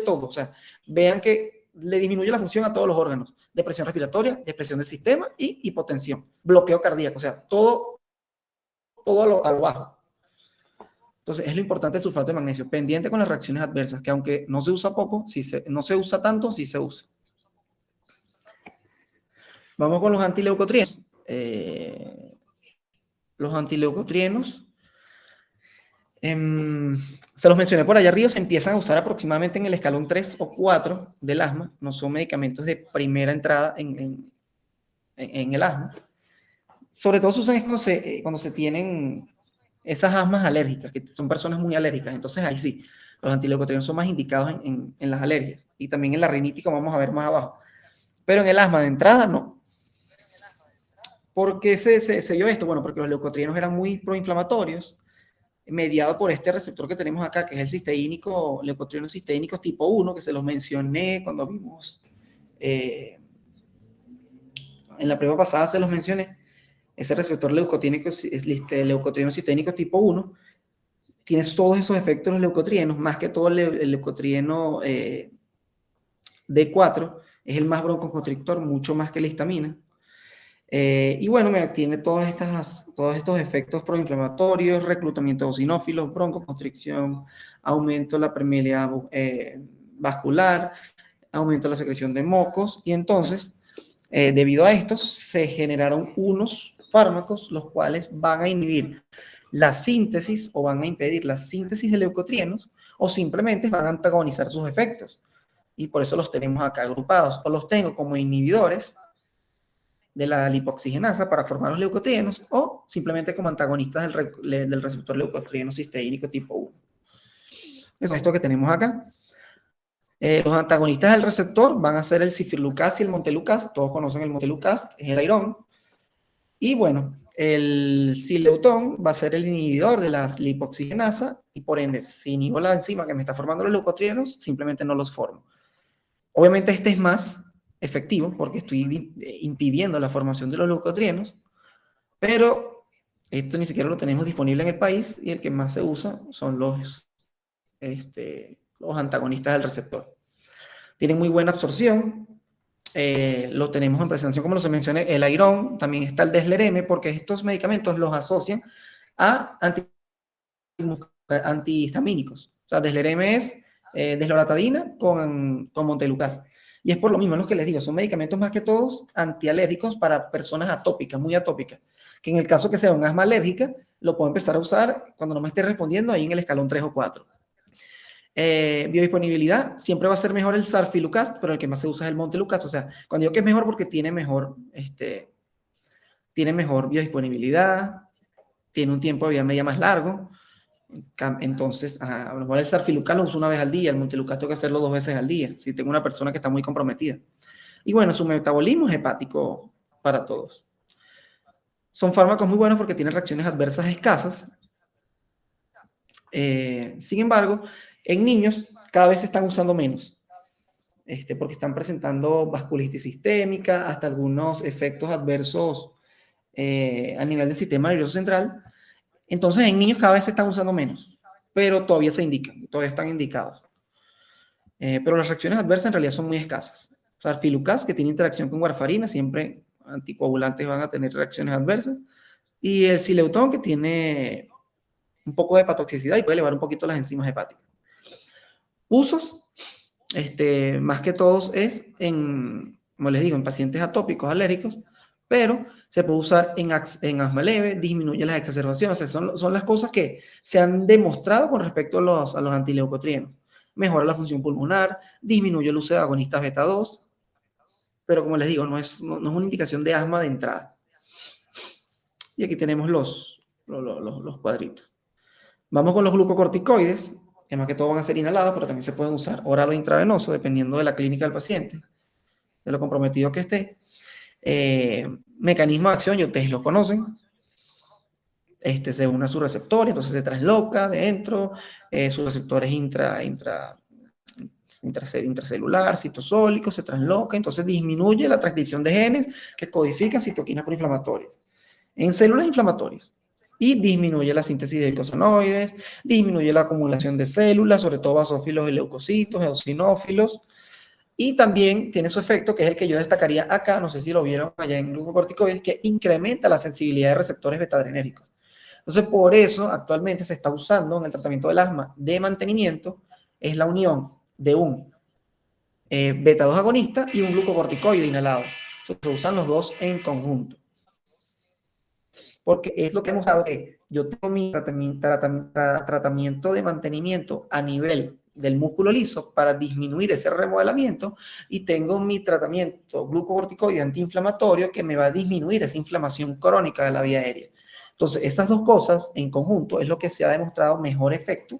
todo. O sea, vean que le disminuye la función a todos los órganos. Depresión respiratoria, depresión del sistema y hipotensión. Bloqueo cardíaco, o sea, todo a lo bajo. Entonces, es lo importante del sulfato de magnesio. Pendiente con las reacciones adversas, que aunque no se usa poco, no se usa tanto, sí se usa. Vamos con los antileucotrienos. Los antileucotrienos, se los mencioné por allá arriba, se empiezan a usar aproximadamente en el escalón 3 o 4 del asma. No son medicamentos de primera entrada en el asma. Sobre todo se usan cuando se tienen esas asmas alérgicas, que son personas muy alérgicas. Entonces ahí sí, los antileucotrienos son más indicados en las alergias. Y también en la rinitis, como vamos a ver más abajo. Pero en el asma de entrada, no. ¿Por qué se vio esto? Bueno, porque los leucotrienos eran muy proinflamatorios, mediado por este receptor que tenemos acá, que es el cisteínico, leucotrienos cisteínicos tipo 1, que se los mencioné cuando vimos, en la prueba pasada se los mencioné. Ese receptor leucotrieno cisteínico tipo 1, tiene todos esos efectos los leucotrienos, más que todo el leucotrieno D4, es el más broncoconstrictor, mucho más que la histamina. Y bueno, tiene todos estos efectos proinflamatorios, reclutamiento de eosinófilos, broncoconstricción, aumento de la permeabilidad vascular, aumento de la secreción de mocos, y entonces, debido a esto, se generaron unos fármacos los cuales van a inhibir la síntesis o van a impedir la síntesis de leucotrienos o simplemente van a antagonizar sus efectos. Y por eso los tenemos acá agrupados. O los tengo como inhibidores de la lipoxigenasa para formar los leucotrienos o simplemente como antagonistas del receptor leucotrieno cisteínico tipo 1. Eso es esto que tenemos acá. Los antagonistas del receptor van a ser el cifirlucas y el montelukast. Todos conocen el montelukast, es el airón. Y bueno, el sileutón va a ser el inhibidor de la lipoxigenasa y por ende, si inhibo la enzima que me está formando los leucotrienos, simplemente no los formo. Obviamente este es más efectivo porque estoy impidiendo la formación de los leucotrienos, pero esto ni siquiera lo tenemos disponible en el país y el que más se usa son los antagonistas del receptor. Tienen muy buena absorción. Lo tenemos en presentación, como los mencioné, el airón, también está el deslereme, porque estos medicamentos los asocian a antihistamínicos. O sea, deslereme es desloratadina con montelukast. Y es por lo mismo, es lo que les digo, son medicamentos más que todos antialérgicos para personas atópicas, muy atópicas, que en el caso que sea un asma alérgica, lo puedo empezar a usar cuando no me esté respondiendo ahí en el escalón 3 o 4. Biodisponibilidad, siempre va a ser mejor el sarfilucast, pero el que más se usa es el montelukast. O sea, cuando digo que es mejor porque tiene mejor biodisponibilidad, tiene un tiempo de vida media más largo. Entonces, a lo mejor el sarfilucast lo uso una vez al día, el montelukast tengo que hacerlo 2 veces al día, si tengo una persona que está muy comprometida. Y bueno, su metabolismo es hepático para todos. Son fármacos muy buenos porque tienen reacciones adversas escasas. Sin embargo, en niños cada vez se están usando menos, porque están presentando vasculitis sistémica, hasta algunos efectos adversos a nivel del sistema nervioso central. Entonces, en niños cada vez se están usando menos, pero todavía se indican, todavía están indicados. Pero las reacciones adversas en realidad son muy escasas. Sarfilucast, que tiene interacción con warfarina, siempre anticoagulantes van a tener reacciones adversas. Y el sileutón, que tiene un poco de hepatotoxicidad y puede elevar un poquito las enzimas hepáticas. Usos, más que todos es como les digo, en pacientes atópicos, alérgicos, pero se puede usar en asma leve, disminuye las exacerbaciones. O sea, son las cosas que se han demostrado con respecto a los antileucotrienos. Mejora la función pulmonar, disminuye el uso de agonistas beta 2, pero como les digo, no es una indicación de asma de entrada. Y aquí tenemos los cuadritos. Vamos con los glucocorticoides, que más que todo van a ser inhalados, pero también se pueden usar oral o intravenoso, dependiendo de la clínica del paciente, de lo comprometido que esté. Mecanismo de acción, ya ustedes lo conocen. Se une a su receptor, entonces se trasloca dentro, sus receptores intracelular, citosólico, se trasloca, entonces disminuye la transcripción de genes que codifican citoquinas proinflamatorias en células inflamatorias y disminuye la síntesis de glicosanoides, disminuye la acumulación de células, sobre todo basófilos y leucocitos, eosinófilos, y también tiene su efecto, que es el que yo destacaría acá, no sé si lo vieron allá en glucocorticoides, que incrementa la sensibilidad de receptores betadrenérgicos. Entonces, por eso actualmente se está usando en el tratamiento del asma de mantenimiento, es la unión de un beta-2 agonista y un glucocorticoide inhalado. Se usan los dos en conjunto. Porque es lo que hemos dado, que yo tengo mi tratamiento de mantenimiento a nivel del músculo liso para disminuir ese remodelamiento y tengo mi tratamiento glucocorticoide antiinflamatorio que me va a disminuir esa inflamación crónica de la vía aérea. Entonces, esas dos cosas en conjunto es lo que se ha demostrado mejor efecto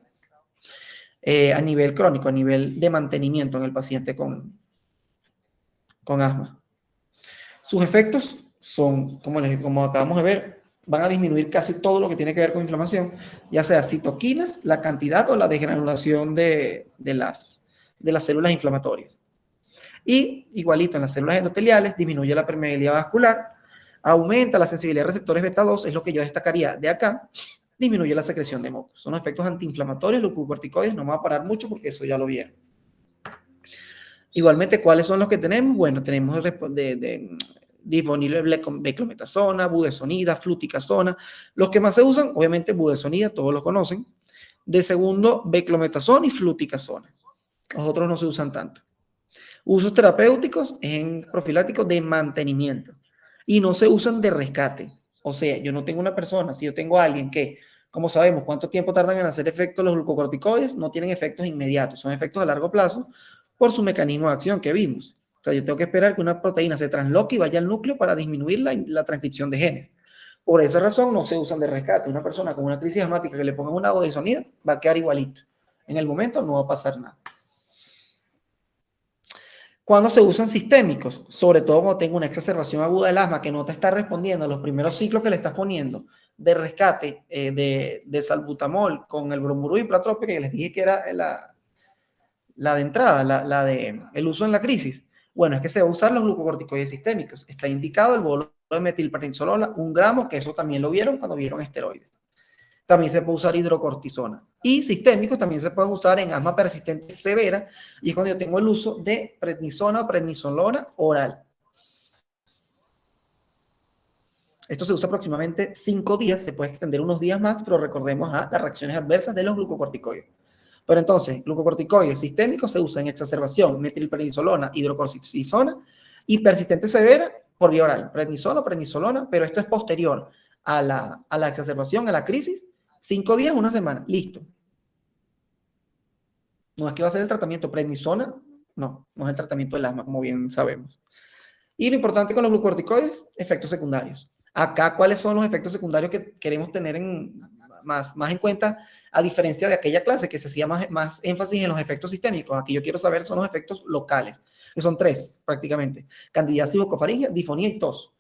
a nivel crónico, a nivel de mantenimiento en el paciente con asma. Sus efectos son, como acabamos de ver, van a disminuir casi todo lo que tiene que ver con inflamación, ya sea citoquinas, la cantidad o la desgranulación de las células inflamatorias. Y igualito en las células endoteliales, disminuye la permeabilidad vascular, aumenta la sensibilidad de receptores beta 2, es lo que yo destacaría de acá, disminuye la secreción de mocos. Son efectos antiinflamatorios, los glucocorticoides, no me voy a parar mucho porque eso ya lo vieron. Igualmente, ¿cuáles son los que tenemos? Bueno, tenemos disponible beclometasona, budesonida, fluticasona. Los que más se usan, obviamente, budesonida, todos los conocen. De segundo, beclometasona y fluticasona. Los otros no se usan tanto. Usos terapéuticos en profilácticos de mantenimiento. Y no se usan de rescate. O sea, yo no tengo una persona, si yo tengo a alguien que, como sabemos, cuánto tiempo tardan en hacer efectos los glucocorticoides, no tienen efectos inmediatos, son efectos a largo plazo por su mecanismo de acción que vimos. O sea, yo tengo que esperar que una proteína se transloque y vaya al núcleo para disminuir la transcripción de genes. Por esa razón no se usan de rescate. Una persona con una crisis asmática que le pongan una budesonida va a quedar igualito. En el momento no va a pasar nada. Cuando se usan sistémicos, sobre todo cuando tengo una exacerbación aguda del asma que no te está respondiendo a los primeros ciclos que le estás poniendo de rescate de salbutamol con el bromuro y platrópico, que les dije que era la de entrada, el uso en la crisis. Bueno, es que se va a usar los glucocorticoides sistémicos. Está indicado el bolo de metilprednisolola, 1 gramo, que eso también lo vieron cuando vieron esteroides. También se puede usar hidrocortisona. Y sistémicos también se puede usar en asma persistente severa, y es cuando yo tengo el uso de prednisona o prednisolona oral. Esto se usa aproximadamente 5 días, se puede extender unos días más, pero recordemos las reacciones adversas de los glucocorticoides. Pero entonces, glucocorticoides sistémicos se usan en exacerbación, metilprednisolona, hidrocortisona, y persistente severa por vía oral, prednisona, prednisolona, pero esto es posterior a la exacerbación, a la crisis, 5 días, 1 semana, listo. No es que va a ser el tratamiento prednisona, no es el tratamiento del asma, como bien sabemos. Y lo importante con los glucocorticoides, efectos secundarios. Acá, ¿cuáles son los efectos secundarios que queremos tener más en cuenta, a diferencia de aquella clase que se hacía más énfasis en los efectos sistémicos? Aquí yo quiero saber son los efectos locales, que son 3 prácticamente: candidiasis, bucofaringia, disfonía y tos.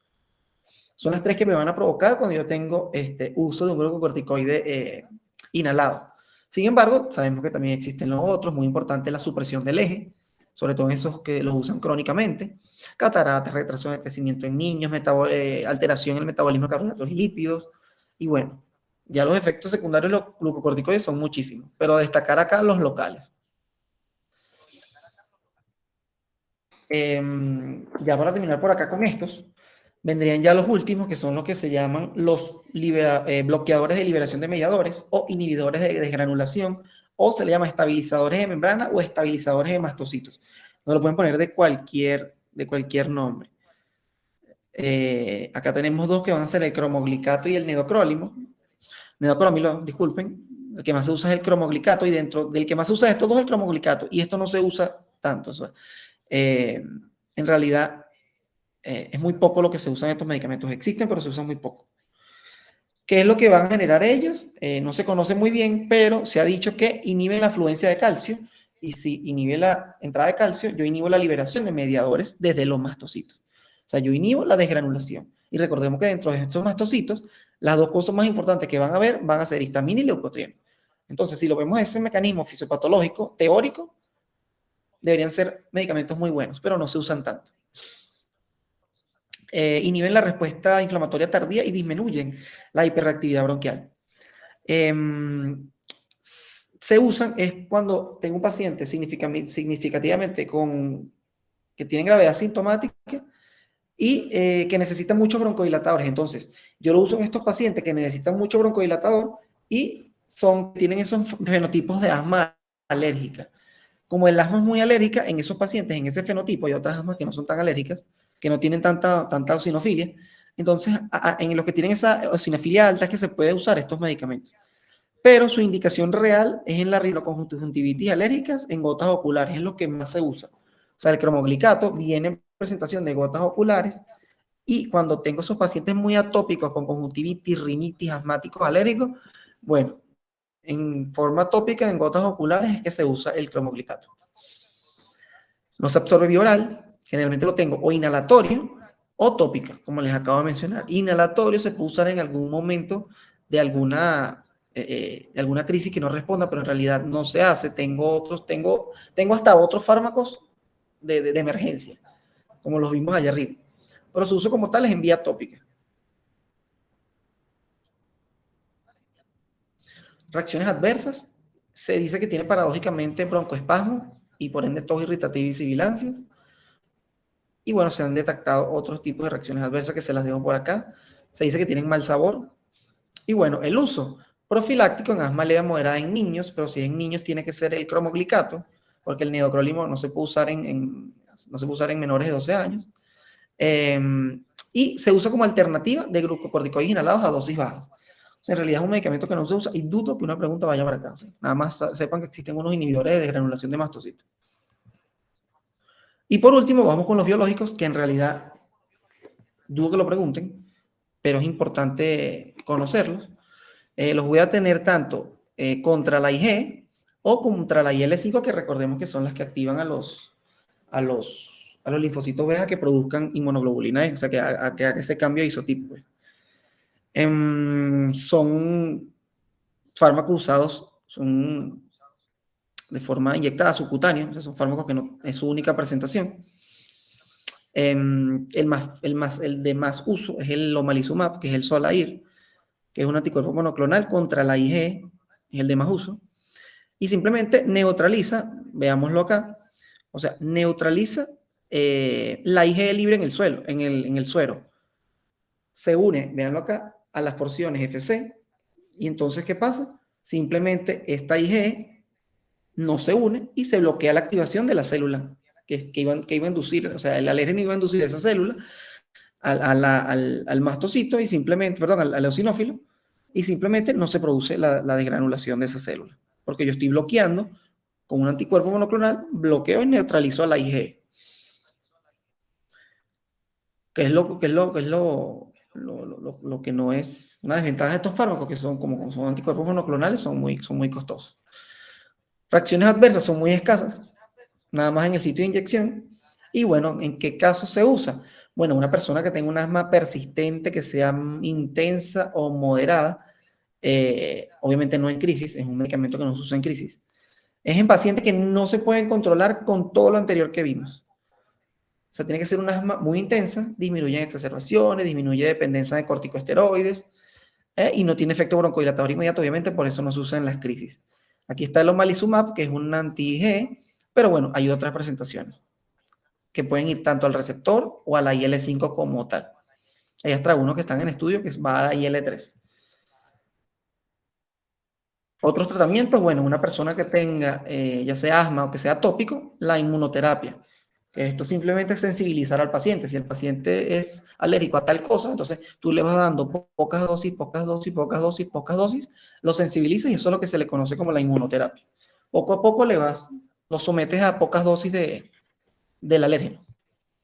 Son las 3 que me van a provocar cuando yo tengo uso de un glucocorticoide inhalado. Sin embargo, sabemos que también existen los otros, muy importante la supresión del eje, sobre todo en esos que los usan crónicamente: cataratas, retraso de crecimiento en niños, alteración en el metabolismo de carbohidratos y lípidos. Y bueno, ya los efectos secundarios de los glucocorticoides son muchísimos, pero destacar acá los locales. Ya para terminar por acá con estos, vendrían ya los últimos, que son los que se llaman los bloqueadores de liberación de mediadores o inhibidores de desgranulación, o se le llama estabilizadores de membrana o estabilizadores de mastocitos. No lo pueden poner de cualquier nombre. Acá tenemos 2 que van a ser el cromoglicato y el nedocrólimo. Nedocrólimo, disculpen. El que más se usa es el cromoglicato, y dentro del que más se usa de estos 2 es el cromoglicato, y esto no se usa tanto. En realidad, es muy poco lo que se usa en estos medicamentos. Existen, pero se usan muy poco. ¿Qué es lo que van a generar ellos? No se conoce muy bien, pero se ha dicho que inhiben la afluencia de calcio, y si inhibe la entrada de calcio, yo inhibo la liberación de mediadores desde los mastocitos. O sea, yo inhibo la desgranulación. Y recordemos que dentro de estos mastocitos, las 2 cosas más importantes que van a haber van a ser histamina y leucotrieno. Entonces, si lo vemos ese mecanismo fisiopatológico, teórico, deberían ser medicamentos muy buenos, pero no se usan tanto. Inhiben la respuesta inflamatoria tardía y disminuyen la hiperreactividad bronquial. Se usan es cuando tengo un paciente significativamente que tiene gravedad sintomática y que necesita muchos broncodilatadores. Entonces, yo lo uso en estos pacientes que necesitan mucho broncodilatador y tienen esos fenotipos de asma alérgica. Como el asma es muy alérgica, en esos pacientes, en ese fenotipo, hay otras asmas que no son tan alérgicas, que no tienen tanta eosinofilia. Entonces, en los que tienen esa eosinofilia alta es que se puede usar estos medicamentos. Pero su indicación real es en la rinoconjuntivitis alérgicas en gotas oculares, es lo que más se usa. O sea, el cromoglicato viene en presentación de gotas oculares, y cuando tengo esos pacientes muy atópicos con conjuntivitis, rinitis, asmáticos alérgicos, bueno, en forma tópica, en gotas oculares, es que se usa el cromoglicato. No se absorbe vía oral, generalmente lo tengo o inhalatorio o tópica, como les acabo de mencionar. Inhalatorio se puede usar en algún momento de alguna crisis que no responda, pero en realidad no se hace. Tengo hasta otros fármacos de emergencia, como los vimos allá arriba. Pero su uso como tal es en vía tópica. Reacciones adversas. Se dice que tiene paradójicamente broncoespasmo y por ende tos irritativa y sibilancias. Y bueno, se han detectado otros tipos de reacciones adversas que se las dejo por acá. Se dice que tienen mal sabor. Y bueno, el uso profiláctico en asma leve moderada en niños, pero si en niños tiene que ser el cromoglicato, porque el nedocrólimo no se puede usar en menores de 12 años. Y se usa como alternativa de glucocorticoides inhalados a dosis bajas. O sea, en realidad es un medicamento que no se usa, y dudo que una pregunta vaya para acá. Nada más sepan que existen unos inhibidores de desgranulación de mastocitos. Y por último, vamos con los biológicos, que en realidad dudo que lo pregunten, pero es importante conocerlos. Los voy a tener tanto contra la IG o contra la IL-5, que recordemos que son las que activan a los a los linfocitos B a que produzcan inmunoglobulina E, o sea, que haga ese cambio de isotipo. Pues. Son fármacos usados, son de forma inyectada, subcutánea, o sea, son fármacos que no es su única presentación. El de más uso es el omalizumab, que es el Solair, que es un anticuerpo monoclonal contra la IgE, es el de más uso, y simplemente neutraliza, veámoslo acá, o sea, neutraliza la IgE libre en el suelo, en el suero. Se une, véanlo acá, a las porciones FC, y entonces, ¿qué pasa? Simplemente esta IgE no se une y se bloquea la activación de la célula que iba a inducir, o sea, el alérgeno iba a inducir esa célula al mastocito y simplemente, perdón, al eosinófilo, y simplemente no se produce la desgranulación de esa célula, porque yo estoy bloqueando con un anticuerpo monoclonal, bloqueo y neutralizo a la IgE. Que es lo que no es una desventaja de estos fármacos, que son como son anticuerpos monoclonales, son muy costosos. Reacciones adversas son muy escasas, nada más en el sitio de inyección. Y bueno, ¿en qué caso se usa? Bueno, una persona que tenga un asma persistente, que sea intensa o moderada, obviamente no en crisis, es un medicamento que no se usa en crisis. Es en pacientes que no se pueden controlar con todo lo anterior que vimos. O sea, tiene que ser un asma muy intensa, disminuye exacerbaciones, disminuye dependencia de corticosteroides, y no tiene efecto broncodilatador inmediato, obviamente, por eso no se usa en las crisis. Aquí está el omalizumab, que es un anti-IgE, pero bueno, hay otras presentaciones que pueden ir tanto al receptor o a la IL-5 como tal. Hay hasta unos que están en estudio que va a la IL-3. Otros tratamientos, bueno, una persona que tenga ya sea asma o que sea tópico, la inmunoterapia. Esto simplemente es sensibilizar al paciente. Si el paciente es alérgico a tal cosa, entonces tú le vas dando pocas dosis, lo sensibilizas y eso es lo que se le conoce como la inmunoterapia. Poco a poco lo sometes a pocas dosis del alérgeno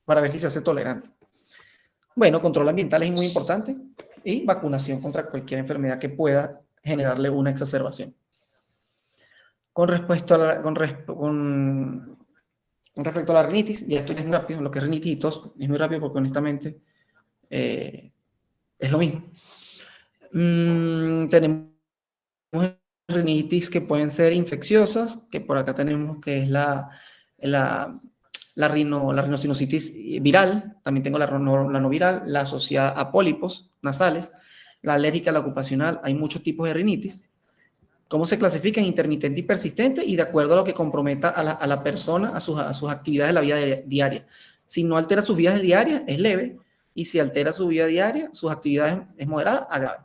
para ver si se hace tolerante. Bueno, control ambiental es muy importante y vacunación contra cualquier enfermedad que pueda generarle una exacerbación. Con respecto a la rinitis, ya esto es muy rápido, lo que es rinitis y tos es muy rápido porque honestamente es lo mismo. Tenemos rinitis que pueden ser infecciosas, que por acá tenemos que es la rinosinusitis viral, también tengo la no viral, la asociada a pólipos nasales, la alérgica, la ocupacional, hay muchos tipos de rinitis. ¿Cómo se clasifican? Intermitente y persistente y de acuerdo a lo que comprometa a la persona, a sus actividades de la vida diaria. Si no altera sus vidas diarias, es leve, y si altera su vida diaria, sus actividades es moderada, a grave.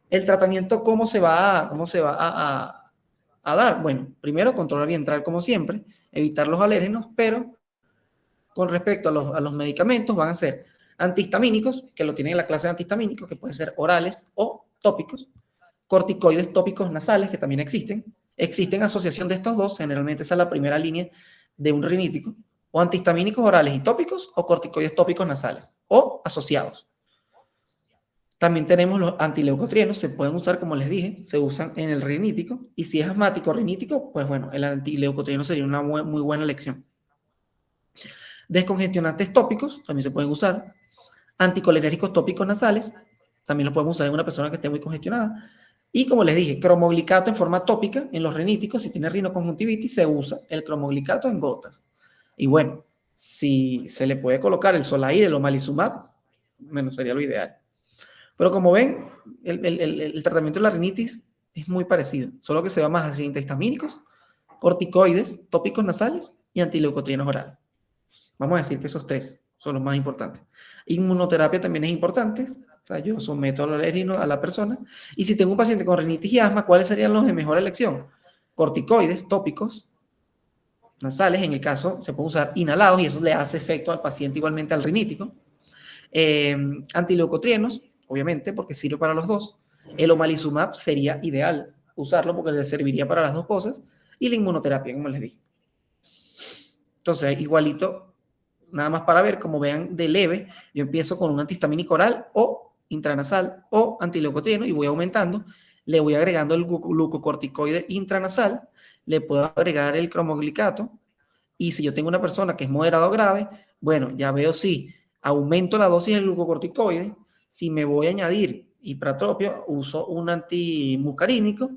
El tratamiento, ¿cómo se va a dar? Bueno, primero, control ambiental como siempre, evitar los alérgenos, pero con respecto a los medicamentos van a ser antihistamínicos, que lo tienen en la clase de antihistamínicos, que pueden ser orales o tópicos, corticoides tópicos nasales, que también existen asociación de estos dos, generalmente esa es la primera línea de un rinítico, o antihistamínicos orales y tópicos, o corticoides tópicos nasales, o asociados. También tenemos los antileucotrienos, se pueden usar, como les dije, se usan en el rinítico, y si es asmático o rinítico, pues bueno, el antileucotrieno sería una muy buena elección. Descongestionantes tópicos, también se pueden usar. Anticolinérgicos tópicos nasales, también lo podemos usar en una persona que esté muy congestionada. Y como les dije, cromoglicato en forma tópica, en los riníticos, si tiene rinoconjuntivitis, se usa el cromoglicato en gotas. Y bueno, si se le puede colocar el Solair, el omalizumab, bueno, sería lo ideal. Pero como ven, el tratamiento de la rinitis es muy parecido, solo que se va más hacia antihistamínicos, corticoides tópicos nasales y antileucotrienos orales. Vamos a decir que esos tres son los más importantes. Inmunoterapia también es importante. O sea, yo someto al alérgeno a la persona. Y si tengo un paciente con rinitis y asma, ¿cuáles serían los de mejor elección? Corticoides tópicos nasales, en el caso se puede usar inhalados y eso le hace efecto al paciente igualmente al rinítico. Antileucotrienos, obviamente, porque sirve para los dos. El omalizumab sería ideal usarlo porque le serviría para las dos cosas. Y la inmunoterapia, como les dije. Entonces, igualito, nada más para ver, como vean, de leve, yo empiezo con un antihistamínico oral o intranasal o antileucotrieno y voy aumentando, le voy agregando el glucocorticoide intranasal, le puedo agregar el cromoglicato Y si yo tengo una persona que es moderado grave, bueno, ya veo si aumento la dosis del glucocorticoide, si me voy a añadir hipratropio, uso un antimuscarínico,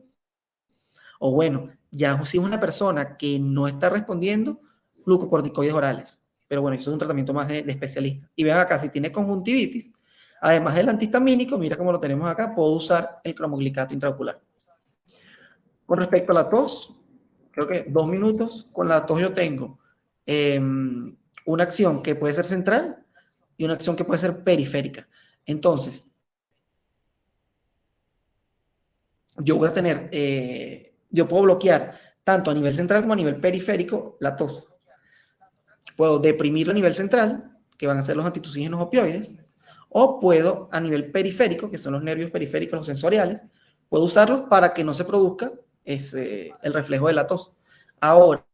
o bueno, ya si es una persona que no está respondiendo, glucocorticoides orales. Pero bueno, eso es un tratamiento más de especialista. Y vean acá, si tiene conjuntivitis, además del antihistamínico, mira cómo lo tenemos acá, puedo usar el cromoglicato intraocular. Con respecto a la tos, creo que 2 minutos. Con la tos yo tengo una acción que puede ser central y una acción que puede ser periférica. Entonces, yo voy a tener, yo puedo bloquear tanto a nivel central como a nivel periférico la tos. Puedo deprimirlo a nivel central, que van a ser los antitusígenos opioides, o puedo a nivel periférico, que son los nervios periféricos, los sensoriales, puedo usarlos para que no se produzca el reflejo de la tos. Ahora,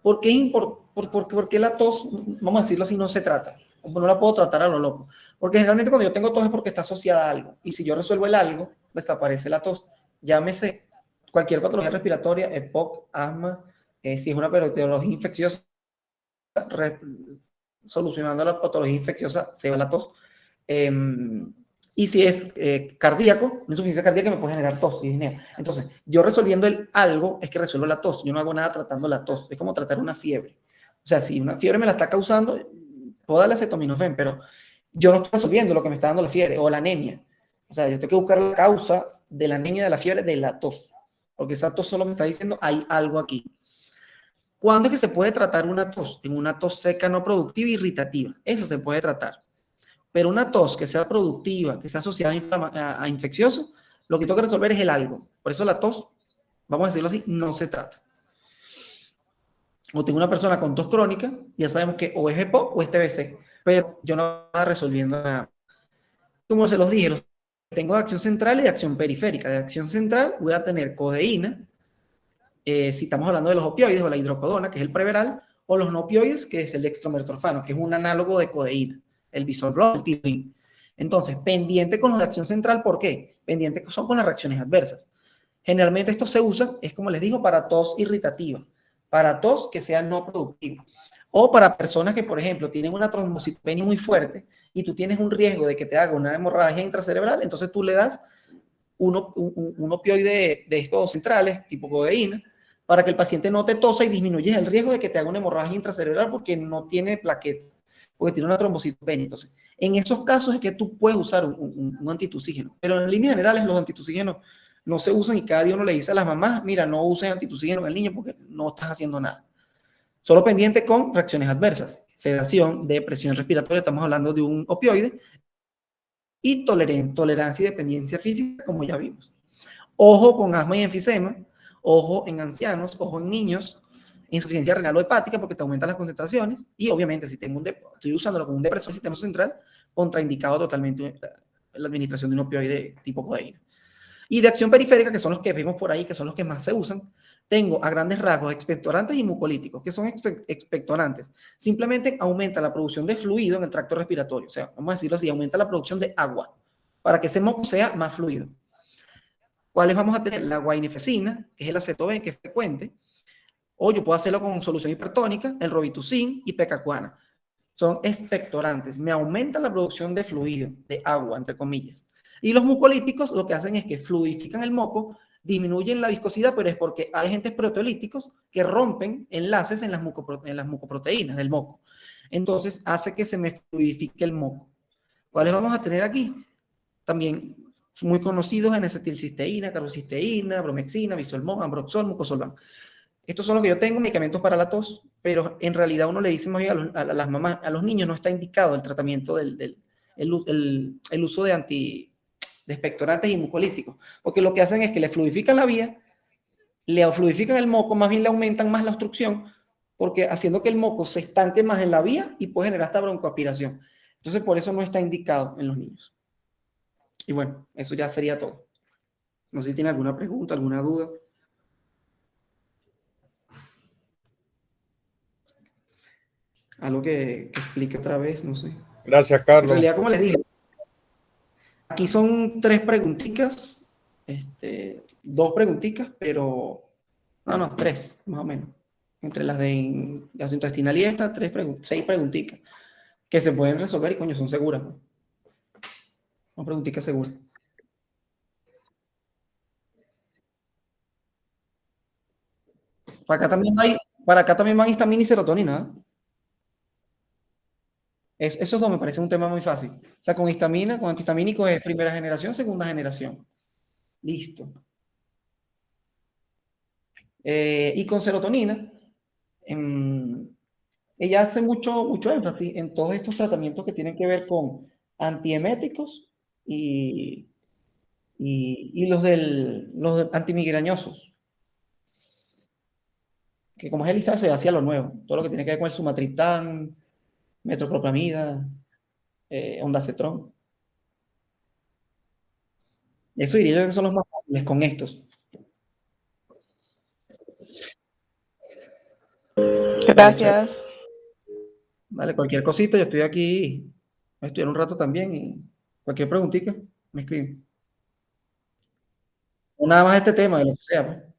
¿por qué la tos, vamos a decirlo así, no se trata? No la puedo tratar a lo loco. Porque generalmente cuando yo tengo tos es porque está asociada a algo. Y si yo resuelvo el algo, desaparece la tos. Llámese cualquier patología respiratoria, EPOC, asma, si es una patología infecciosa, solucionando la patología infecciosa, se va la tos. Y si es cardíaco, una insuficiencia cardíaca me puede generar tos y disnea. Entonces, yo resolviendo el algo es que resuelvo la tos. Yo no hago nada tratando la tos. Es como tratar una fiebre. O sea, si una fiebre me la está causando, puedo darle acetaminofén, pero yo no estoy resolviendo lo que me está dando la fiebre o la anemia. O sea, yo tengo que buscar la causa de la anemia, de la fiebre, de la tos. Porque esa tos solo me está diciendo hay algo aquí. ¿Cuándo es que se puede tratar una tos? En una tos seca no productiva e irritativa. Eso se puede tratar. Pero una tos que sea productiva, que sea asociada a infeccioso, lo que tengo que resolver es el algo. Por eso la tos, vamos a decirlo así, no se trata. O tengo una persona con tos crónica, ya sabemos que o es EPOC o es TBC, pero yo no estaba resolviendo nada. Como se los dije, tengo de acción central y de acción periférica. De acción central voy a tener codeína, si estamos hablando de los opioides o la hidrocodona, que es el Preveral, o los no opioides, que es el dextrometorfano, que es un análogo de codeína, el Bisoprolol, el Tilvin. Entonces, pendiente con los de acción central, ¿por qué? Pendiente son con las reacciones adversas. Generalmente esto se usa, es como les digo, para tos irritativa, para tos que sea no productiva, o para personas que, por ejemplo, tienen una trombocitopenia muy fuerte y tú tienes un riesgo de que te haga una hemorragia intracerebral, entonces tú le das un opioide de estos centrales, tipo codeína, para que el paciente no te tosa y disminuye el riesgo de que te haga una hemorragia intracerebral porque no tiene plaqueta, porque tiene una trombocitopenia. Entonces, en esos casos es que tú puedes usar un antitusígeno, pero en líneas generales los antitusígenos no se usan y cada día uno le dice a las mamás, mira, no usen antitusígeno en el niño porque no estás haciendo nada. Solo pendiente con reacciones adversas, sedación, depresión respiratoria, estamos hablando de un opioide, y tolerancia y dependencia física, como ya vimos. Ojo con asma y enfisema, ojo en ancianos, ojo en niños, insuficiencia renal o hepática porque te aumentan las concentraciones y obviamente si tengo estoy usándolo como un depresor del sistema central, contraindicado totalmente la administración de un opioide tipo codeína. Y de acción periférica, que son los que vemos por ahí, que son los que más se usan, tengo a grandes rasgos expectorantes y mucolíticos. ¿Qué son expectorantes? Simplemente aumenta la producción de fluido en el tracto respiratorio. O sea, vamos a decirlo así, aumenta la producción de agua para que ese moco sea más fluido. ¿Cuáles vamos a tener? La guainefecina, que es el acetoben, que es frecuente, o yo puedo hacerlo con solución hipertónica, el robitussin y pecacuana. Son expectorantes, me aumentan la producción de fluido, de agua, entre comillas. Y los mucolíticos lo que hacen es que fluidifican el moco, disminuyen la viscosidad, pero es porque hay agentes proteolíticos que rompen enlaces en las mucoproteínas del moco. Entonces hace que se me fluidifique el moco. ¿Cuáles vamos a tener aquí? También muy conocidos en acetilcisteína, carbocisteína, bromexina, bisolmón, ambroxol, mucosolvan. Estos son los que yo tengo, medicamentos para la tos, pero en realidad uno le dice más bien a las mamás, a los niños no está indicado el tratamiento el uso de expectorantes y mucolíticos, porque lo que hacen es que le fluidifican la vía, le fluidifican el moco, más bien le aumentan más la obstrucción, porque haciendo que el moco se estanque más en la vía y puede generar hasta broncoaspiración. Entonces, por eso no está indicado en los niños. Y bueno, eso ya sería todo. No sé si tiene alguna pregunta, alguna duda. Algo que explique otra vez, no sé. Gracias, Carlos. En realidad, como les dije, aquí son 3 preguntitas, 2 preguntitas, pero no, 3, más o menos. entre las de gastrointestinal y esta, 6 preguntitas que se pueden resolver y coño, son seguras. ¿No? Son preguntitas seguras. Para acá también van histamina y serotonina. ¿Eh? Esos dos me parece un tema muy fácil. O sea, con histamina, con antihistamínico es primera generación, segunda generación. Listo. Y con serotonina, ella hace mucho énfasis en todos estos tratamientos que tienen que ver con antieméticos y, y los antimigrañosos. Que como es Elizabeth, se hacía lo nuevo. Todo lo que tiene que ver con el sumatriptán, metoclopramida, ondansetron. Eso diría yo que son los más fáciles con estos. Gracias. Dale, cualquier cosita, yo estoy aquí, voy a estudiar un rato también y cualquier preguntita, me escriben. O nada más este tema, de lo que sea, pues.